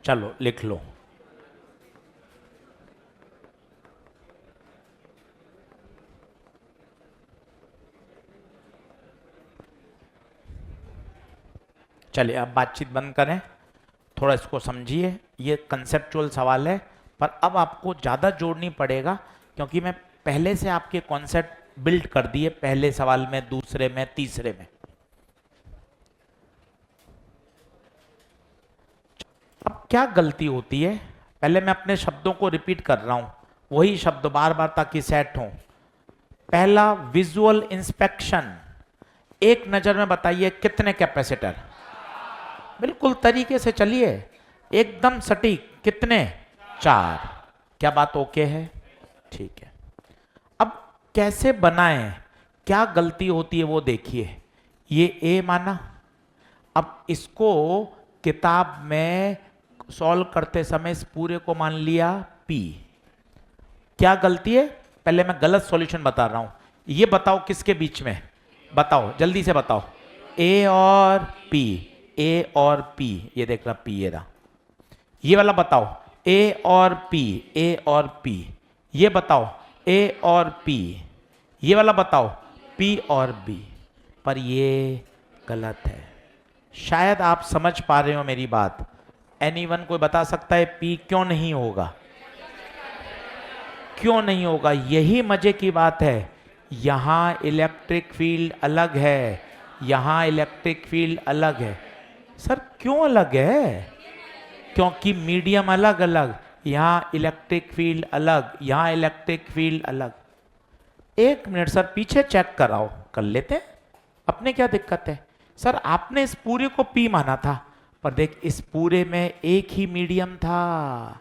चलो लिख लो, चलिए अब बातचीत बंद करें, थोड़ा इसको समझिए। ये कंसेप्चुअल सवाल है, पर अब आपको ज़्यादा जोड़ नहीं पड़ेगा, क्योंकि मैं पहले से आपके कॉन्सेप्ट बिल्ड कर दिए, पहले सवाल में, दूसरे में, तीसरे में। अब क्या गलती होती है, पहले मैं अपने शब्दों को रिपीट कर रहा हूं, वही शब्द बार बार ताकि सेट हो। पहला, विजुअल इंस्पेक्शन, एक नजर में बताइए कितने कैपेसिटर, बिल्कुल तरीके से चलिए, एकदम सटीक, कितने, 4। क्या बात ओके है, ठीक है। अब कैसे बनाएं, क्या गलती होती है वो देखिए। ये ए माना, अब इसको किताब में सॉल्व करते समय इस पूरे को मान लिया P। क्या गलती है, पहले मैं गलत सॉल्यूशन बता रहा हूं, ये बताओ किसके बीच में, बताओ जल्दी से बताओ, A और P, A और P, ये देख रहा P, ये रहा, ये वाला बताओ A और P, A और P, ये बताओ A और P, ये वाला बताओ P और B, पर ये गलत है। शायद आप समझ पा रहे हो मेरी बात। एनीवन कोई बता सकता है P क्यों नहीं होगा, क्यों नहीं होगा, यही मजे की बात है। यहां इलेक्ट्रिक फील्ड अलग है, यहां इलेक्ट्रिक फील्ड अलग है। सर क्यों अलग है, क्योंकि मीडियम अलग अलग, यहां इलेक्ट्रिक फील्ड अलग, यहां इलेक्ट्रिक फील्ड अलग। एक मिनट सर, पीछे चेक कराओ, कर लेते हैं, अपने क्या दिक्कत है। सर आपने इस पूरे को P माना था, पर देख इस पूरे में एक ही मीडियम था।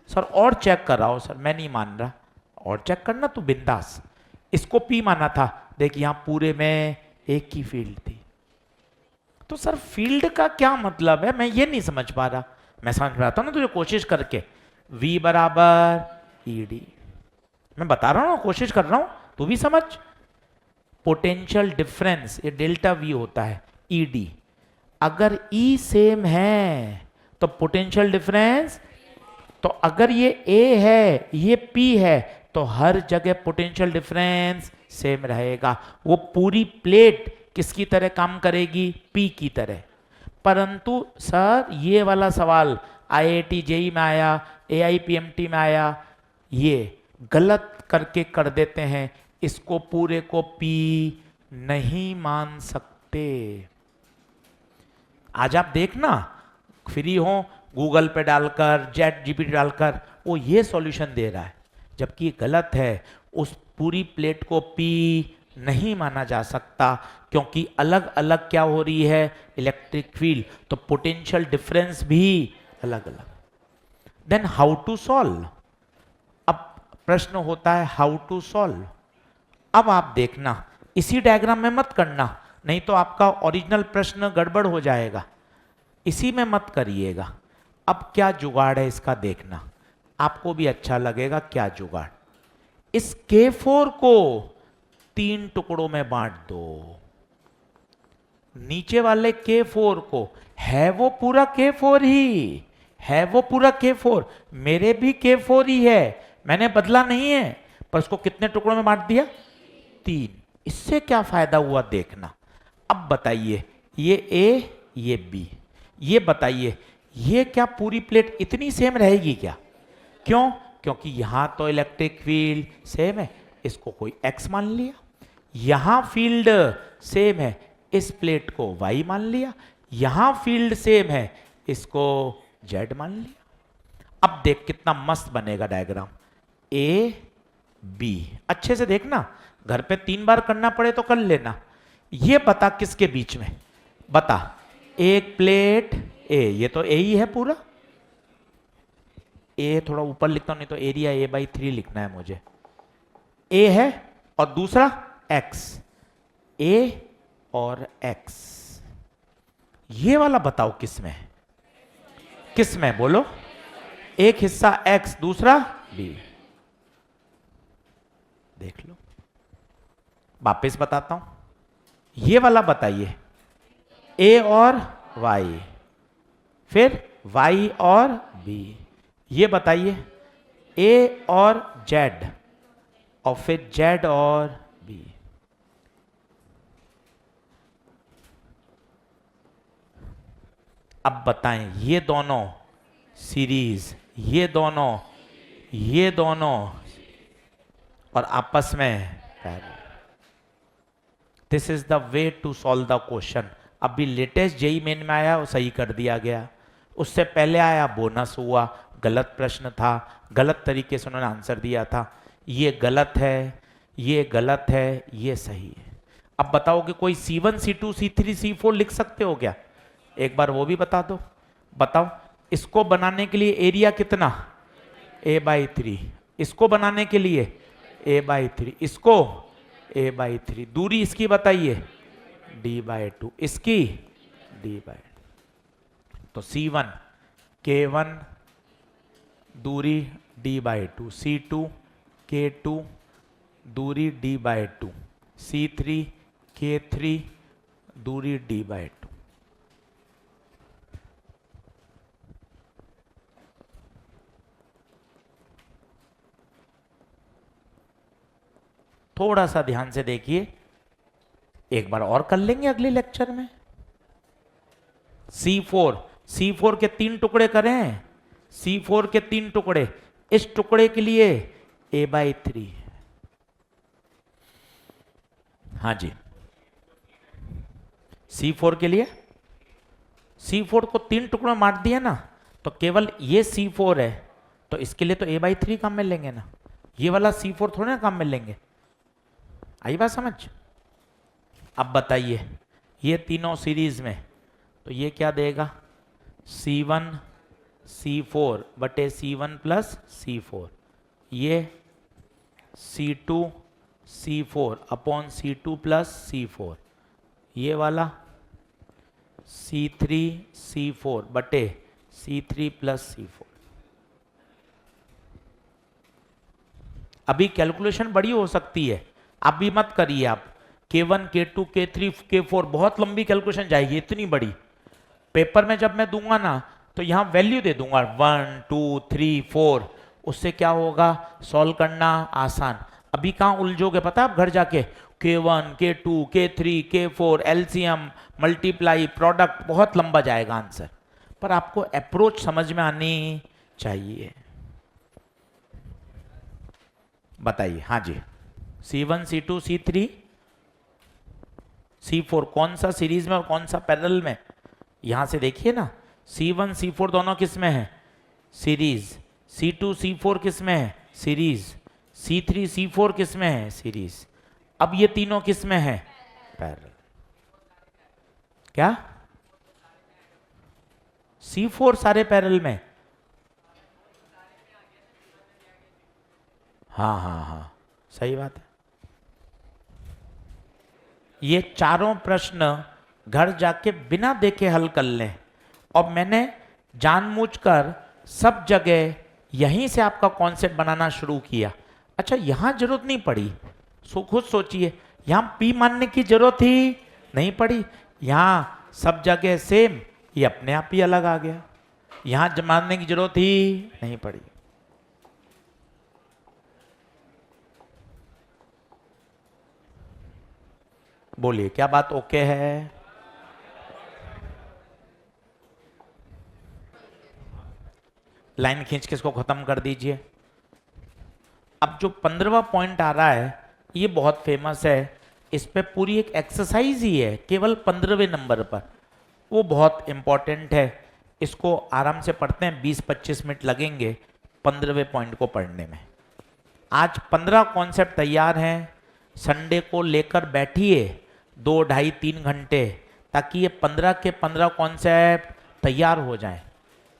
सर और चेक कराओ, सर मैं नहीं मान रहा, और चेक करना तू बिंदास। इसको P माना था, देख यहां पूरे में एक ही फील्ड थी। तो सर फील्ड का क्या मतलब है, मैं ये नहीं समझ पा रहा। मैं समझ में आता हूं ना तुझे कोशिश करके, V बराबर ED, मैं बता रहा हूं, कोशिश कर रहा हूं, तू भी समझ, पोटेंशियल डिफरेंस, ये डेल्टा वी होता है, ईडी। अगर ई सेम है तो पोटेंशियल डिफरेंस, तो अगर ये ए है ये पी है तो हर जगह पोटेंशियल डिफरेंस सेम रहेगा। वो पूरी प्लेट किसकी तरह काम करेगी? पी की तरह। परंतु सर ये वाला सवाल आईआईटी जेई में आया, एआईपीएमटी में आया, ये गलत करके कर देते हैं, इसको पूरे को पी नहीं मान सकते। आज आप देखना, फ्री हो गूगल पे डालकर, चैट जीपीटी डालकर, वो ये सॉल्यूशन दे रहा है, जबकि गलत है। उस पूरी प्लेट को पी नहीं माना जा सकता, क्योंकि अलग अलग क्या हो रही है? इलेक्ट्रिक फील्ड, तो पोटेंशियल डिफरेंस भी अलग अलग। Then how to solve? अब प्रश्न होता है हाउ टू सॉल्व। अब आप देखना, इसी डायग्राम में मत करना, नहीं तो आपका ओरिजिनल प्रश्न गड़बड़ हो जाएगा। इसी में मत करिएगा। अब क्या जुगाड़ है इसका देखना, आपको भी अच्छा लगेगा। क्या जुगाड़? इस K4 को 3 टुकड़ों में बांट दो। नीचे वाले K4 को, है वो पूरा K4 ही है, वो पूरा K4, मेरे भी K4 ही है, मैंने बदला नहीं है, पर उसको कितने टुकड़ों में बांट दिया? 3। इससे क्या फायदा हुआ देखना। अब बताइए, ये A ये B, ये बताइए ये क्या पूरी प्लेट इतनी सेम रहेगी क्या? क्यों? क्योंकि यहां तो इलेक्ट्रिक फील्ड सेम है, इसको कोई x मान लिया। यहां फील्ड सेम है, इस प्लेट को y मान लिया। यहां फील्ड सेम है, इसको z मान लिया। अब देख कितना मस्त बनेगा डायग्राम। A B, अच्छे से देखना, घर पे 3 बार करना पड़े तो कर लेना। ये बता किसके बीच में? बता। एक प्लेट A, ये तो A ही है पूरा। A थोड़ा ऊपर लिखता हूं, नहीं तो एरिया A/3 लिखना है मुझे। A है और दूसरा X, A और X। ये वाला बताओ किस में है? किस में बोलो? एक हिस्सा X, दूसरा B। देख लो, वापस बताता हूं। ये वाला बताइए, A और Y, फिर Y और B। ये बताइए A और Z, और फिर Z और B। अब बताएं, ये दोनों सीरीज, ये दोनों और आपस में parallel. This is the way to solve the question. अभी लेटेस्ट जेई मेन में आया, वो सही कर दिया गया। उससे पहले आया, बोनस हुआ, गलत प्रश्न था, गलत तरीके से उन्होंने आंसर दिया था। ये गलत है, ये गलत है, ये सही है। अब बताओ कि कोई C1 C2 C3 C4 लिख सकते हो क्या? एक बार वो भी बता दो। बताओ, इसको बनाने के लिए एरिया कितना? A/3। इसको बनाने के लिए A/3, इसको A/3। दूरी इसकी बताइए D/2, इसकी D/2। तो C1 K1 दूरी D/2, C2 K2 दूरी D/2, C3 K3 दूरी D/2। थोड़ा सा ध्यान से देखिए, एक बार और कर लेंगे अगले लेक्चर में। C4 के 3 टुकड़े करें, C4 के 3 टुकड़े, इस टुकड़े के लिए A/3। हाँ जी, C4 के लिए, C4 को 3 टुकड़ों में बांट दिया ना, तो केवल ये C4 है, तो इसके लिए तो A/3 काम में लेंगे ना, ये वाला C4 थोड़े ना काम में लेंगे। आई बात समझ? अब बताइए, ये तीनों सीरीज में, तो ये क्या देगा? C1 C4 बटे C1 प्लस C4, ये C2 C4 upon C2 plus C4, ये वाला C3 C4 बटे C3 प्लस C4। अभी कैलकुलेशन बड़ी हो सकती है, आप भी मत करिए आप, K1 K2 K3 K4, बहुत लंबी कैलकुलेशन जाएगी, इतनी बड़ी। पेपर में जब मैं दूंगा ना तो यहाँ वैल्यू दे दूंगा 1 2 3 4, उससे क्या होगा, सॉल्व करना आसान। अभी कहाँ उलझोगे पता है आप घर जाके, K1 K2 K3 K4 LCM multiply product, बहुत लंबा जाएगा आंसर, पर आपको अप्रोच समझ में आनी चाहिए। बताइए, हाँ जी। C1 C2 C3 C4 कौन सा सीरीज में और कौन सा पैरेलल में, यहां से देखिए ना, C1 C4 दोनों किस में है, सीरीज। C2 C4 किस में है, सीरीज। C3 C4 किस में है, सीरीज। अब ये तीनों किस में है, पैरेलल। क्या C4 सारे पैरेलल में, हाँ हाँ हाँ सही बात है। ये चारों प्रश्न घर जाके बिना देखे हल कर लें, और मैंने जानबूझकर सब जगह यहीं से आपका कॉन्सेप्ट बनाना शुरू किया। अच्छा यहां जरूरत नहीं पड़ी, खुद सोचिए, यहां पी मानने की जरूरत ही नहीं पड़ी, यहां सब जगह सेम, ये अपने आप ही अलग आ गया, यहां मानने की जरूरत ही नहीं पड़ी। बोलिए क्या बात ओके है? लाइन खींच के इसको खत्म कर दीजिए। अब जो 15वां पॉइंट आ रहा है ये बहुत फेमस है, इस पे पूरी एक एक्सरसाइज ही है केवल 15वें नंबर पर, वो बहुत इंपॉर्टेंट है, इसको आराम से पढ़ते हैं, 20-25 मिनट लगेंगे 15वें पॉइंट को पढ़ने में। आज 15 कॉन्सेप्ट तैयार हैं, संडे को लेकर बैठिए 2 ढाई 3 घंटे, ताकि ये 15 के 15 कॉन्सेप्ट तैयार हो जाएं।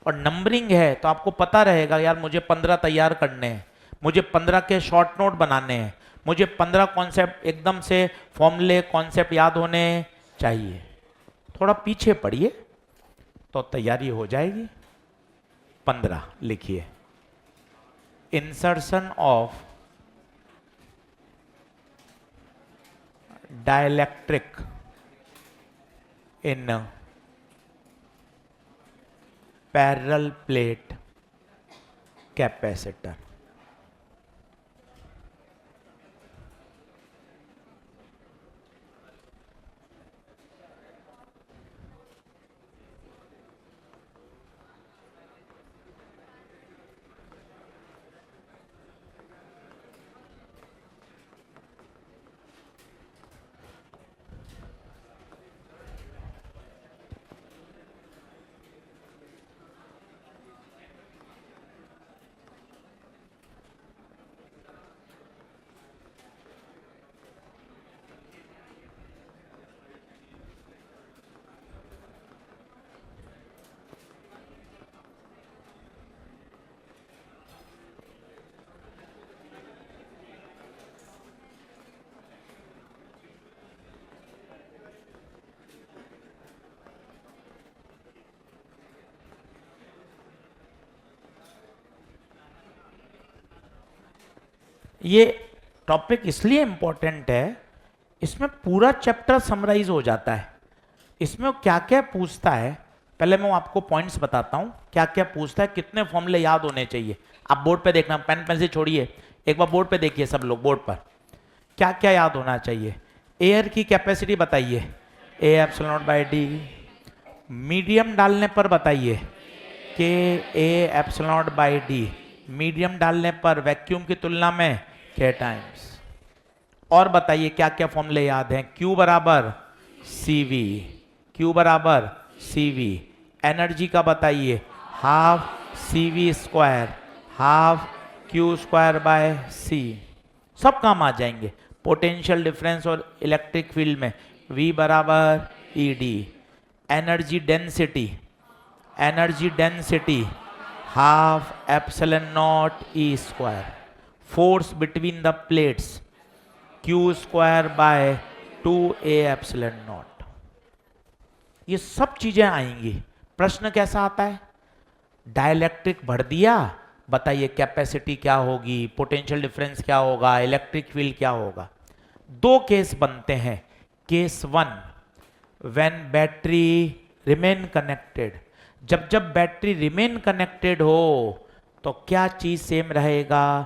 और नंबरिंग है तो आपको पता रहेगा यार मुझे 15 तैयार करने हैं, मुझे 15 के शॉर्ट नोट बनाने हैं, मुझे 15 कॉन्सेप्ट एकदम से फॉर्मूले कॉन्सेप्ट याद होने चाहिए। थोड़ा पीछे पढ़िए तो तैयारी हो जाएगी। 15 लिखिए, insertion of dielectric in parallel plate capacitor. ये टॉपिक इसलिए इंपॉर्टेंट है, इसमें पूरा चैप्टर समराइज हो जाता है। इसमें वो क्या क्या पूछता है, पहले मैं आपको पॉइंट्स बताता हूँ क्या क्या पूछता है, कितने फॉर्मूले याद होने चाहिए। आप बोर्ड पे देखना, पेन पेंसिल छोड़िए, एक बार बोर्ड पे देखिए सब लोग, बोर्ड पर क्या क्या याद होना चाहिए। एयर की कैपेसिटी बताइए, A epsilon naught by D. Medium डालने पर बताइए, K A epsilon naught by D. Medium डालने पर वैक्यूम की तुलना में के टाइम्स। और बताइए क्या क्या फॉर्मूले याद हैं, Q बराबर CV, Q बराबर CV। एनर्जी का बताइए, half CV square, half Q square by C। सब काम आ जाएंगे। पोटेंशियल डिफरेंस और इलेक्ट्रिक फील्ड में V बराबर ED। Energy density, energy density half epsilon not E square. Force between the plates Q square by 2A epsilon not. ये सब चीजें आएंगी। प्रश्न कैसा आता है, डाइलेक्ट्रिक भर दिया, बताइए कैपेसिटी क्या होगी, पोटेंशियल डिफरेंस क्या होगा, इलेक्ट्रिक फील्ड क्या होगा। दो केस बनते हैं। Case one, when battery remain connected, जब जब बैटरी रिमेन कनेक्टेड हो तो क्या चीज सेम रहेगा?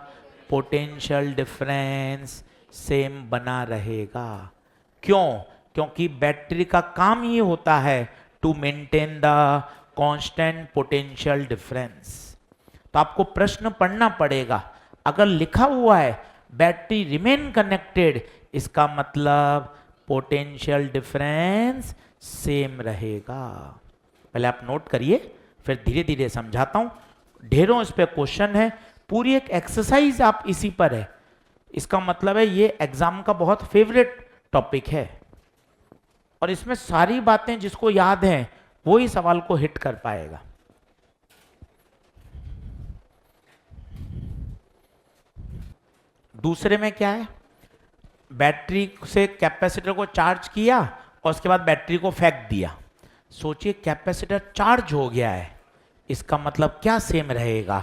पोटेंशियल डिफरेंस सेम बना रहेगा। क्यों? क्योंकि बैटरी का काम ही होता है to maintain the constant potential difference. तो आपको प्रश्न पढ़ना पड़ेगा। अगर लिखा हुआ है बैटरी रिमेन कनेक्टेड, इसका मतलब पोटेंशियल डिफरेंस सेम रहेगा। पहले आप नोट करिए, फिर धीरे धीरे समझाता हूं। ढेरों इस पे क्वेश्चन है, पूरी एक एक्सरसाइज आप इसी पर है। इसका मतलब है ये एग्जाम का बहुत फेवरेट टॉपिक है, और इसमें सारी बातें जिसको याद हैं वो ही सवाल को हिट कर पाएगा। दूसरे में क्या है? बैटरी से कैपेसिटर को चार्ज किया और उसके बाद बैटरी को फेंक दिया। सोचिए कैपेसिटर चार्ज हो गया है, इसका मतलब क्या सेम रहेगा?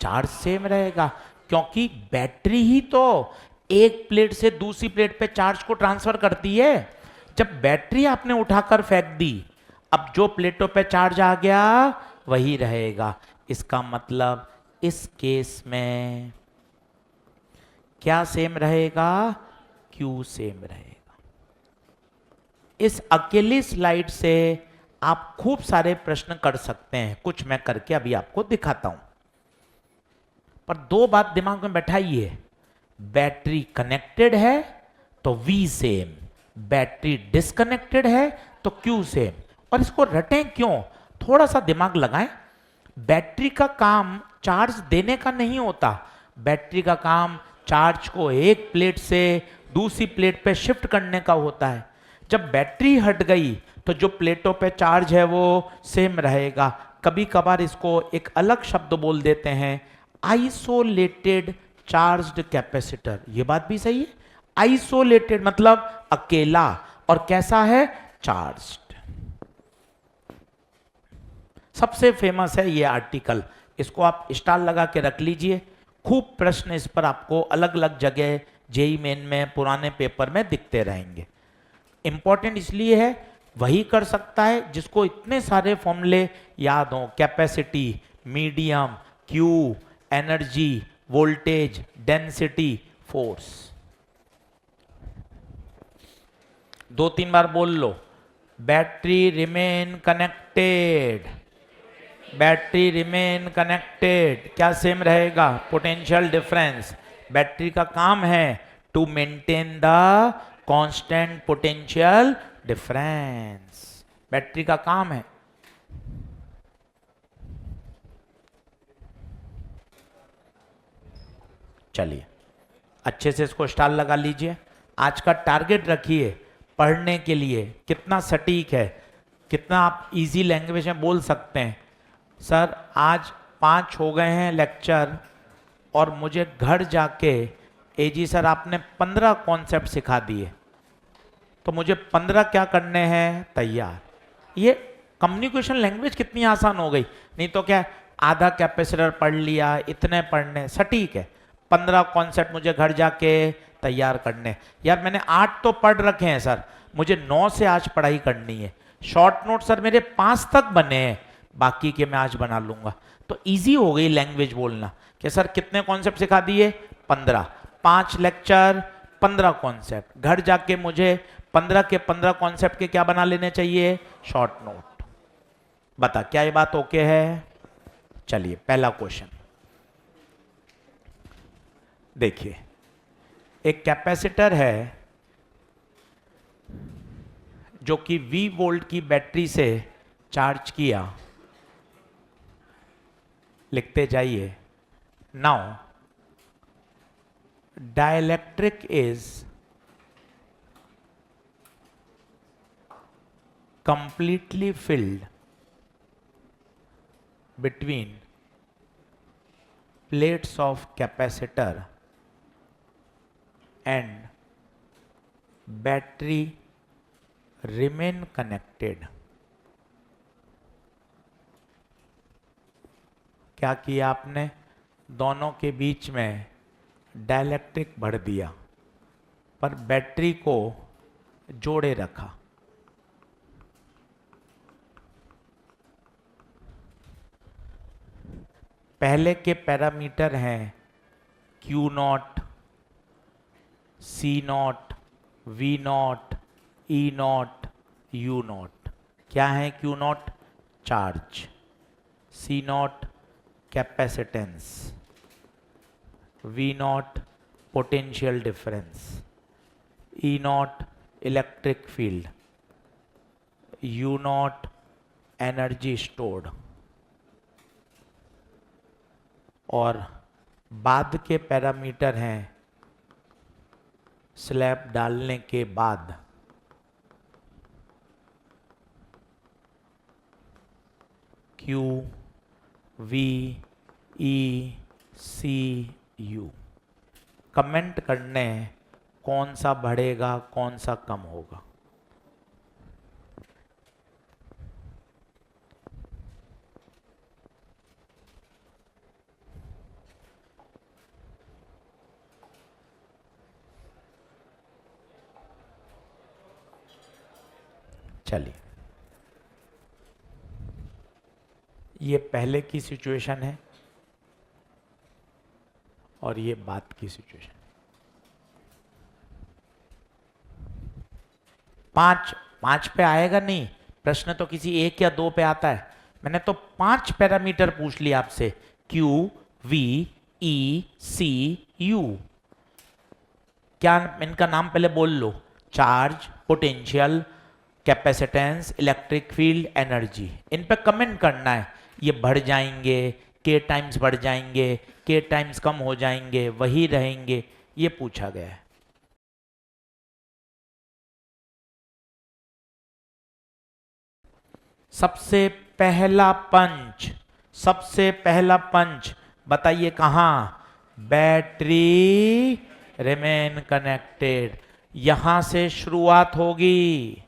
चार्ज सेम रहेगा, क्योंकि बैटरी ही तो एक प्लेट से दूसरी प्लेट पे चार्ज को ट्रांसफर करती है। जब बैटरी आपने उठाकर फेंक दी, अब जो प्लेटों पे चार्ज आ गया वही रहेगा। इसका मतलब इस केस में क्या सेम रहेगा? क्यू सेम रहेगा। इस अकेली स्लाइड से आप खूब सारे प्रश्न कर सकते हैं, कुछ मैं करके अभी आपको दिखाता हूं। पर दो बात दिमाग में बैठाइए, बैटरी कनेक्टेड है तो V सेम, बैटरी डिस्कनेक्टेड है तो Q सेम। और इसको रटें क्यों? थोड़ा सा दिमाग लगाएं। बैटरी का काम चार्ज देने का नहीं होता, बैटरी का काम चार्ज को एक प्लेट से दूसरी प्लेट पे शिफ्ट करने का होता है। जब बैटरी हट गई तो जो प्लेटों पे चार्ज है वो सेम रहेगा। कभी कभार इसको एक अलग शब्द बोल देते हैं, आइसोलेटेड चार्ज्ड कैपेसिटर। ये बात भी सही है, आइसोलेटेड मतलब अकेला, और कैसा है? चार्ज्ड। सबसे फेमस है ये आर्टिकल, इसको आप स्टार लगा के रख लीजिए। खूब प्रश्न इस पर आपको अलग अलग जगह जेई मेन में, पुराने पेपर में दिखते रहेंगे। इंपॉर्टेंट इसलिए है, वही कर सकता है जिसको इतने सारे फॉर्मूले याद हों, capacity, medium, Q, energy, voltage, density, force. दो तीन बार बोल लो, battery remain connected, battery remain connected. क्या सेम रहेगा? Potential difference. बैटरी का काम है to maintain the constant potential difference, battery का काम है। चलिए अच्छे से इसको स्टार लगा लीजिए। आज का टारगेट रखिए पढ़ने के लिए, कितना सटीक है, कितना आप इजी लैंग्वेज में बोल सकते हैं। सर आज 5 हो गए हैं लेक्चर, और मुझे घर जाके एजी सर आपने 15 कॉन्सेप्ट सिखा दिए, तो मुझे 15 क्या करने हैं? तैयार। ये कम्युनिकेशन लैंग्वेज कितनी आसान हो गई। नहीं तो क्या, आधा कैपेसिटर पढ़ लिया, इतने पढ़ने, सटीक है। 15 कॉन्सेप्ट मुझे घर जाके तैयार करने। यार मैंने 8 तो पढ़ रखे हैं सर, मुझे 9 से आज पढ़ाई करनी है। शॉर्ट नोट सर मेरे 5 तक बने हैं, बाकी के मैं आज बना लूंगा। तो इजी हो गई लैंग्वेज बोलना कि सर कितने कॉन्सेप्ट सिखा दिए? 15। 5 लेक्चर, 15 कॉन्सेप्ट। घर जाके मुझे 15 के 15 कॉन्सेप्ट के क्या बना लेने चाहिए? Short note. बता क्या ये बात ओके है? चलिए पहला क्वेश्चन देखिए। एक कैपेसिटर है जो कि V वोल्ट की बैटरी से चार्ज किया, लिखते जाइए। Now dielectric is completely filled between plates of capacitor and battery remain connected। क्या किया आपने? दोनों के बीच में डाइलेक्ट्रिक भर दिया। पर बैटरी को जोड़े रखा। पहले के पैरामीटर हैं Q0, C0, V0, E0, U0। क्या है Q0? Charge, C0 capacitance, V0 potential difference, E0 electric field, U0 energy stored. और बाद के पैरामीटर हैं स्लैब डालने के बाद Q, V, E, C, U। Comment करने कौन सा बढ़ेगा कौन सा कम होगा। चलिए, ये पहले की सिचुएशन है और ये बाद की सिचुएशन। 5 पे आएगा नहीं, प्रश्न तो किसी 1 या 2 पे आता है। मैंने तो 5 पैरामीटर पूछ लिया आपसे, Q, V, E, C, U। क्या इनका नाम पहले बोल लो? Charge, potential, capacitance, electric field, energy. इन पे कमेंट करना है। ये बढ़ जाएंगे, के टाइम्स बढ़ जाएंगे, के टाइम्स कम हो जाएंगे, वही रहेंगे, ये पूछा गया है। सबसे पहला पंच, सबसे पहला पंच बताइए कहां? Battery remain connected. यहां से शुरुआत होगी,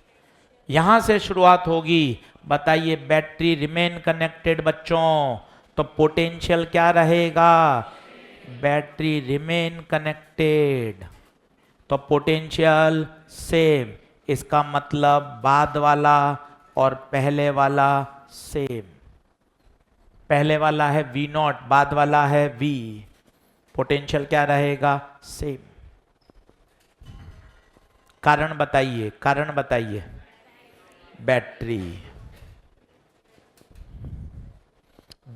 यहां से शुरुआत होगी। बताइए बैटरी रिमेन कनेक्टेड बच्चों, तो पोटेंशियल क्या रहेगा? बैटरी रिमेन कनेक्टेड, तो पोटेंशियल सेम। इसका मतलब बाद वाला और पहले वाला सेम। पहले वाला है V0, बाद वाला है V। पोटेंशियल क्या रहेगा? सेम। कारण बताइए, कारण बताइए। बैटरी।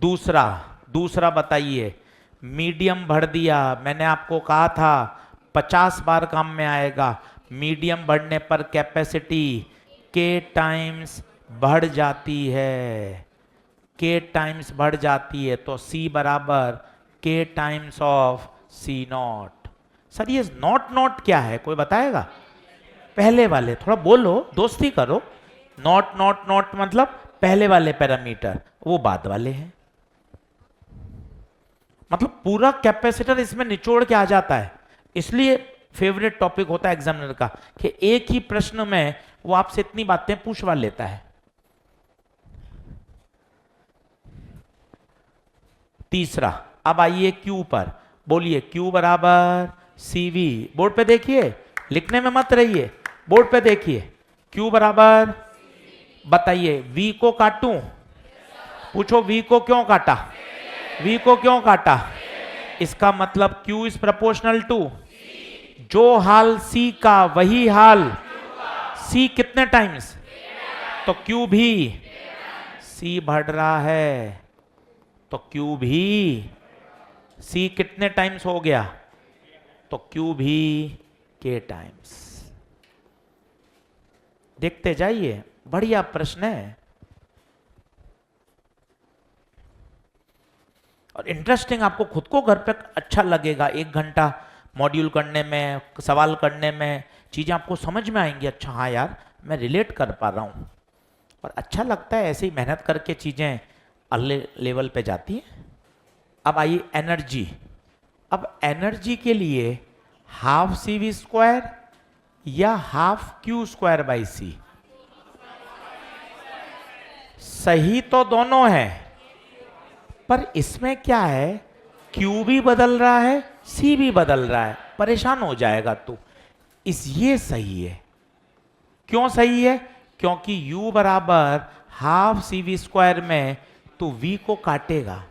दूसरा बताइए, मीडियम भर दिया। मैंने आपको कहा था 50 बार काम में आएगा। मीडियम बढ़ने पर कैपेसिटी के टाइम्स बढ़ जाती है, के टाइम्स बढ़ जाती है, तो C बराबर के टाइम्स ऑफ C0। सर ये नॉट क्या है, कोई बताएगा? पहले वाले, थोड़ा बोलो, दोस्ती करो। नॉट मतलब पहले वाले पैरामीटर, वो बाद वाले हैं। मतलब पूरा कैपेसिटर इसमें निचोड़ के आ जाता है। इसलिए फेवरेट टॉपिक होता है एग्जामिनर का कि एक ही प्रश्न में वो आपसे इतनी बातें पूछवा लेता है। तीसरा, अब आइए Q पर। बोलिए Q बराबर CV। बोर्ड पे देखिए, लिखने में मत रहिए, बोर्ड पे देखिए। Q बराबर, बताइए V को काटूं? पूछो V को क्यों काटा? V को क्यों काटा? इसका मतलब Q इज प्रोपोर्शनल टू, जो हाल C का वही हाल C कितने टाइम्स, तो Q भी C बढ़ रहा है, तो Q भी C कितने टाइम्स हो गया, तो Q भी K टाइम्स। देखते जाइए, बढ़िया प्रश्न है और इंटरेस्टिंग। आपको खुद को घर पे अच्छा लगेगा, 1 घंटा मॉड्यूल करने में, सवाल करने में, चीजें आपको समझ में आएंगी। अच्छा हाँ यार, मैं रिलेट कर पा रहा हूं, और अच्छा लगता है ऐसे ही मेहनत करके चीजें अगले लेवल पे जाती हैं। अब आइए एनर्जी। अब एनर्जी के लिए हाफ CV² या हाफ Q²/C? सही तो दोनों है, पर इसमें क्या है, Q भी बदल रहा है, C भी बदल रहा है, परेशान हो जाएगा तू। ये सही है। क्यों सही है? क्योंकि u बराबर हाफ सी वी स्क्वायर में तो v को काटेगा।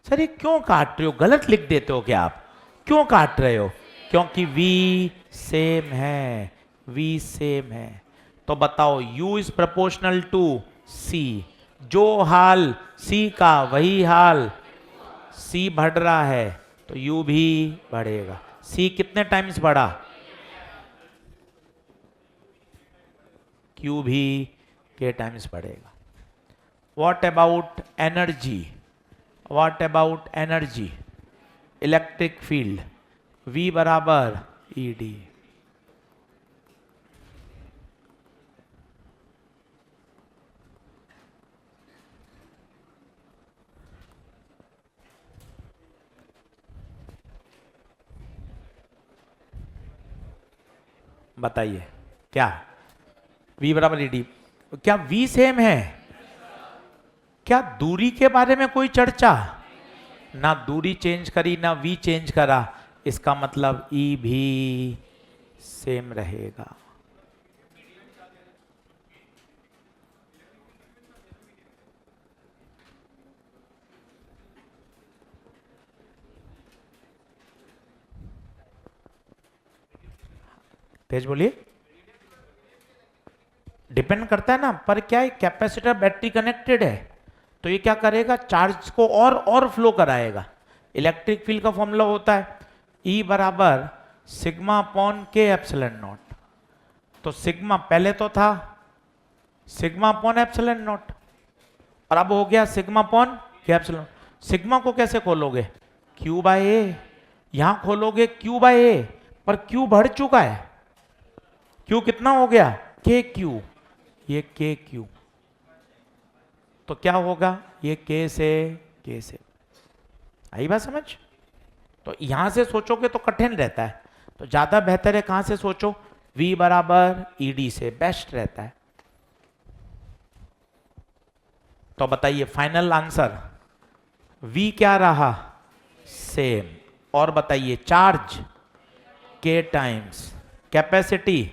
सर ये क्यों काट रहे हो? गलत लिख देते हो क्या आप? क्यों काट रहे हो? क्योंकि v सेम है, v सेम है। तो बताओ u is proportional to c। जो हाल c का वही हाल c बढ़ रहा है तो u भी बढ़ेगा। c कितने टाइम्स बढ़ा? q भी k टाइम्स बढ़ेगा। What about energy? What about energy? Electric field v बराबर ई डी। बताइए क्या? v बराबर ई डी। क्या v सेम है? क्या दूरी के बारे में कोई चर्चा? ना दूरी चेंज करी ना v चेंज करा, इसका मतलब e भी सेम रहेगा। तेज बोलिए। डिपेंड करता है ना, पर क्या है, कैपेसिटर बैटरी कनेक्टेड है तो ये क्या करेगा, चार्ज को और फ्लो कराएगा। इलेक्ट्रिक फील्ड का फॉर्मूला होता है E बराबर सिग्मा अपॉन के एप्सिलॉन नॉट। तो सिग्मा पहले तो था सिग्मा अपॉन एप्सिलॉन नॉट और अब हो गया सिग्मा अपॉन के एप्सिलॉन। सिग्मा को कैसे खोलोगे? Q बाय ए। यहां खोलोगे Q बाय ए, पर Q बढ़ चुका है। Q कितना हो गया? के क्यू। ये के क्यू तो क्या होगा? ये के से आई बात समझ? तो यहां से सोचोगे तो कठिन रहता है, तो ज्यादा बेहतर है कहां से सोचो? v बराबर ई डी से बेस्ट रहता है। तो बताइए फाइनल आंसर v क्या रहा? सेम। और बताइए charge k times, capacity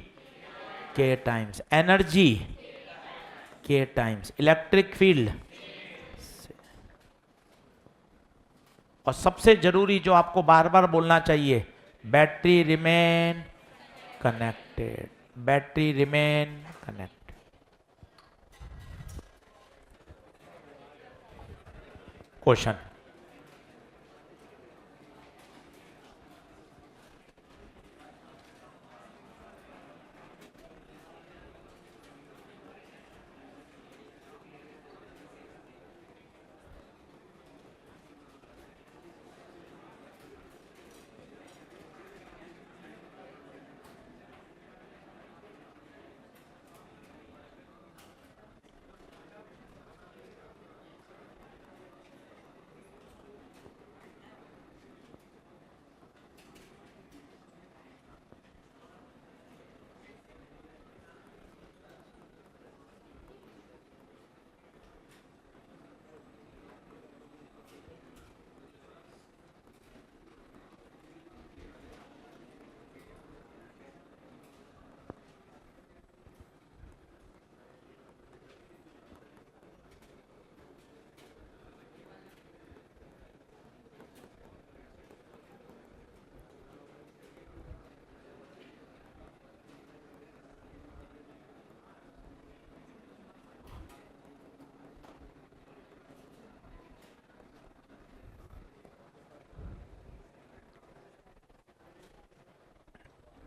k times, energy k times, electric field. और सबसे जरूरी जो आपको बार बार बोलना चाहिए, battery remain connected, battery remain connected. Question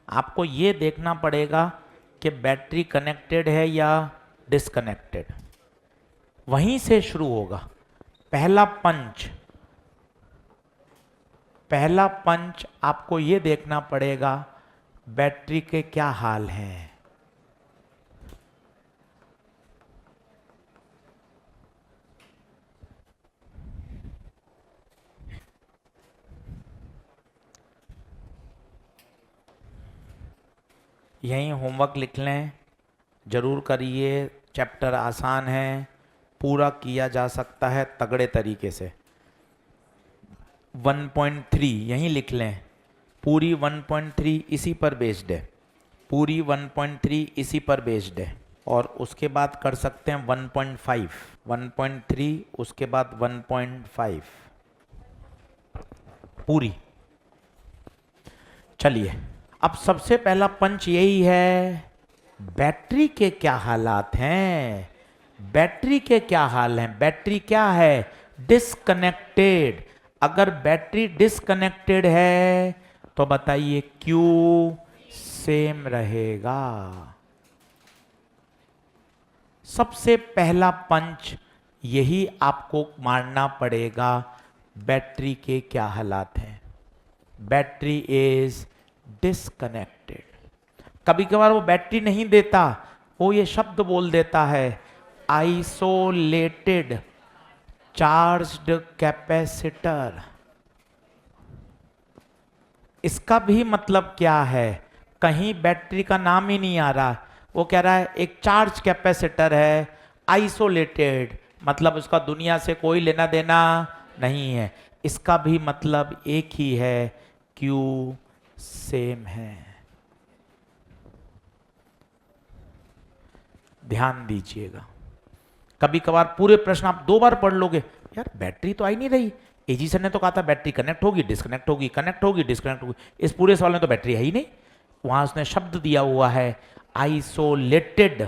आपको ये देखना पड़ेगा कि बैटरी कनेक्टेड है या डिस्कनेक्टेड, वहीं से शुरू होगा। पहला पंच आपको ये देखना पड़ेगा बैटरी के क्या हाल हैं। यहीं होमवर्क लिख लें, जरूर करिए, चैप्टर आसान है, पूरा किया जा सकता है तगड़े तरीके से। 1.3 यहीं लिख लें, पूरी 1.3 इसी पर बेस्ड है, पूरी 1.3 इसी पर बेस्ड है। और उसके बाद कर सकते हैं 1.5, 1.3 उसके बाद 1.5 पूरी। चलिए अब सबसे पहला पंच यही है, बैटरी के क्या हालात हैं, बैटरी के क्या हाल हैं। बैटरी क्या है, डिस्कनेक्टेड। अगर बैटरी डिस्कनेक्टेड है तो बताइए क्यू सेम रहेगा। सबसे पहला पंच यही आपको मारना पड़ेगा, बैटरी के क्या हालात हैं, बैटरी इज डिस्कनेक्टेड। कभी कभार वो बैटरी नहीं देता, वो ये शब्द बोल देता है, आइसोलेटेड चार्ज्ड कैपेसिटर। इसका भी मतलब क्या है, कहीं बैटरी का नाम ही नहीं आ रहा, वो कह रहा है एक चार्ज कैपेसिटर है, आइसोलेटेड, मतलब उसका दुनिया से कोई लेना देना नहीं है। इसका भी मतलब एक ही है, क्यू सेम है। ध्यान दीजिएगा, कभी कभार पूरे प्रश्न आप 2 बार पढ़ लोगे, यार बैटरी तो आई नहीं रही, एजी सर ने तो कहा था बैटरी कनेक्ट होगी डिस्कनेक्ट होगी, कनेक्ट होगी डिस्कनेक्ट होगी, इस पूरे सवाल में तो बैटरी है ही नहीं। वहां उसने शब्द दिया हुआ है आइसोलेटेड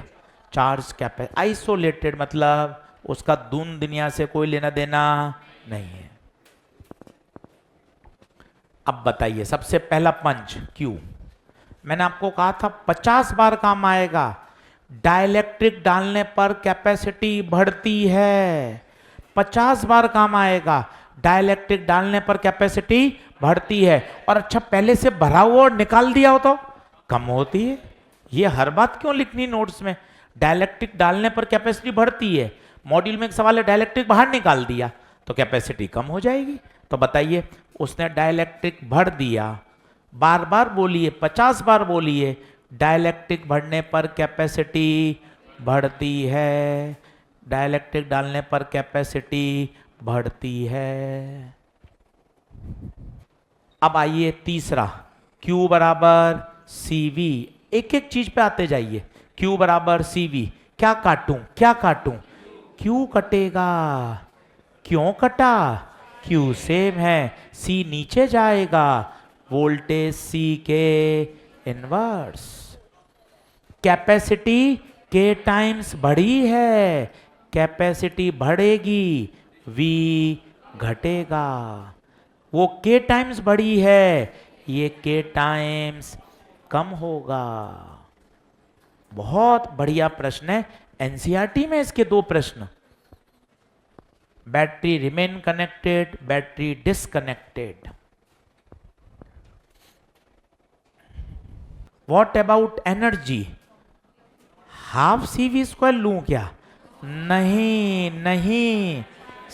चार्ज कैपेसिटर। आइसोलेटेड मतलब उसका दुनिया से कोई लेना देना नहीं है। अब बताइए सबसे पहला पंच क्यू, मैंने आपको कहा था 50 बार काम आएगा। डाइलेक्ट्रिक डालने पर कैपेसिटी बढ़ती है, 50 बार काम आएगा। डाइलेक्ट्रिक डालने पर कैपेसिटी बढ़ती है, और अच्छा पहले से भरा हुआ और निकाल दिया हो तो कम होती है। ये हर बात क्यों लिखनी नोट्स में, डाइलेक्ट्रिक डालने पर कैपेसिटी बढ़ती है, मॉड्यूल में एक सवाल है डाइलेक्ट्रिक बाहर निकाल दिया तो कैपेसिटी कम हो जाएगी। तो बताइए उसने डाइलेक्ट्रिक भर दिया, बार बार बोलिए, 50 बार बोलिए, डाइलेक्ट्रिक भरने पर कैपेसिटी बढ़ती है, डाइलेक्ट्रिक डालने पर कैपेसिटी बढ़ती है। अब आइए तीसरा, Q बराबर CV। एक एक चीज पे आते जाइए, Q बराबर CV। क्या काटूं क्या काटूं, Q कटेगा। क्यों कटा, Q सेम है, C नीचे जाएगा, वोल्टेज C के इनवर्स। कैपेसिटी K टाइम्स बढ़ी है, कैपेसिटी बढ़ेगी, V घटेगा। वो K टाइम्स बढ़ी है, ये K टाइम्स कम होगा। बहुत बढ़िया प्रश्न है, एनसीईआरटी में इसके 2 प्रश्न, battery remain connected, battery disconnected. What about energy, half CV² लूं क्या, नहीं नहीं,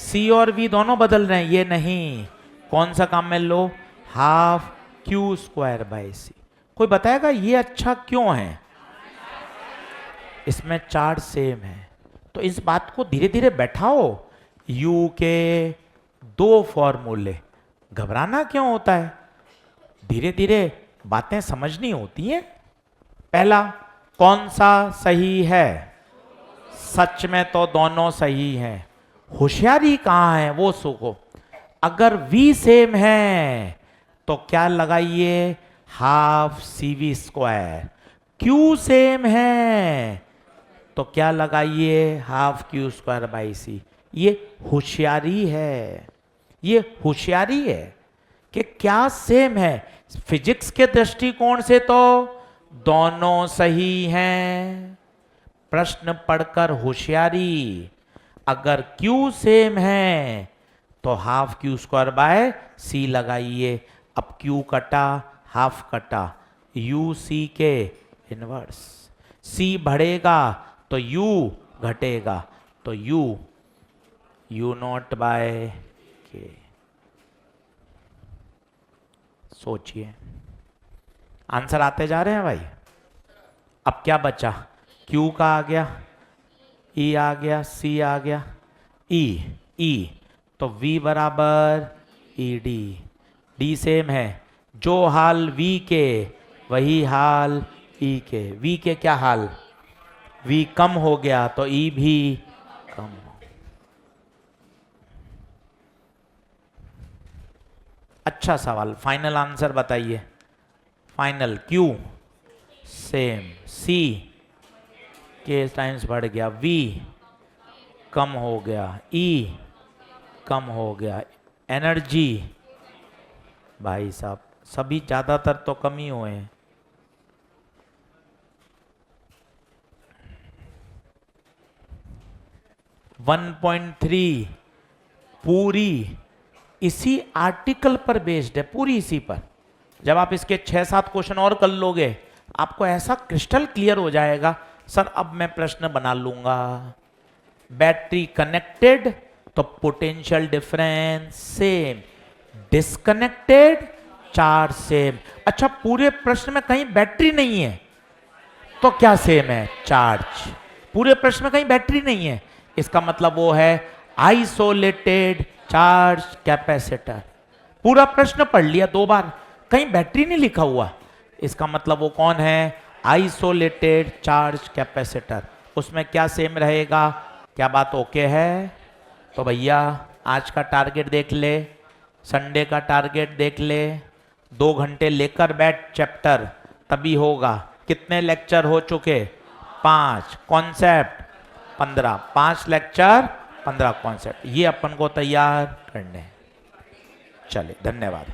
C और V दोनों बदल रहे हैं, ये नहीं, कौन सा काम में लो, हाफ Q²/C। कोई बताएगा ये अच्छा क्यों है, इसमें चार्ज सेम है। तो इस बात को धीरे धीरे बैठाओ, U के 2 फॉर्मूले, घबराना क्यों होता है, धीरे धीरे बातें समझनी होती हैं। पहला, कौन सा सही है, सच में तो दोनों सही हैं, होशियारी कहां है वो सोचो। अगर V सेम है तो क्या लगाइए, हाफ CV²। Q सेम है तो क्या लगाइए, हाफ Q²/C। ये होशियारी है, ये होशियारी है कि क्या सेम है। फिजिक्स के दृष्टिकोण से तो दोनों सही हैं, प्रश्न पढ़कर होशियारी। अगर Q सेम है तो हाफ Q²/C लगाइए। अब Q कटा, हाफ कटा, UC के इनवर्स। C बढ़ेगा तो U घटेगा, तो U0/K। सोचिए, आंसर आते जा रहे हैं भाई। अब क्या बचा, Q का आ गया, E आ गया, C आ गया, E तो V बराबर ED, D सेम है, जो हाल वी के वही हाल ई के। वी के क्या हाल, वी कम हो गया तो ई भी कम हो। अच्छा सवाल, फाइनल आंसर बताइए। फाइनल, क्यू सेम, सी के टाइम्स बढ़ गया, वी कम हो गया, ई कम हो गया, एनर्जी भाई साहब सभी ज्यादातर तो कम ही हुए हैं। वन 1.3 पूरी इसी आर्टिकल पर बेस्ड है, पूरी इसी पर। जब आप इसके 6-7 क्वेश्चन और कर लोगे आपको ऐसा क्रिस्टल क्लियर हो जाएगा। सर अब मैं प्रश्न बना लूंगा, बैटरी कनेक्टेड तो potential difference same, disconnected charge same. अच्छा पूरे प्रश्न में कहीं बैटरी नहीं है तो क्या सेम है, चार्ज। पूरे प्रश्न में कहीं बैटरी नहीं है, इसका मतलब वो है आइसोलेटेड चार्ज कैपेसिटर। पूरा प्रश्न पढ़ लिया 2 बार, कहीं बैटरी नहीं लिखा हुआ, इसका मतलब वो कौन है, आइसोलेटेड चार्ज कैपेसिटर। उसमें क्या सेम रहेगा, क्या बात ओके है। तो भैया आज का टारगेट देख ले, संडे का टारगेट देख ले, 2 घंटे लेकर बैठ चैप्टर, तभी होगा। कितने लेक्चर हो चुके, 5, कॉन्सेप्ट 15, 5 लेक्चर 15 कॉन्सेप्ट, ये अपन को तैयार करने हैं। चले धन्यवाद।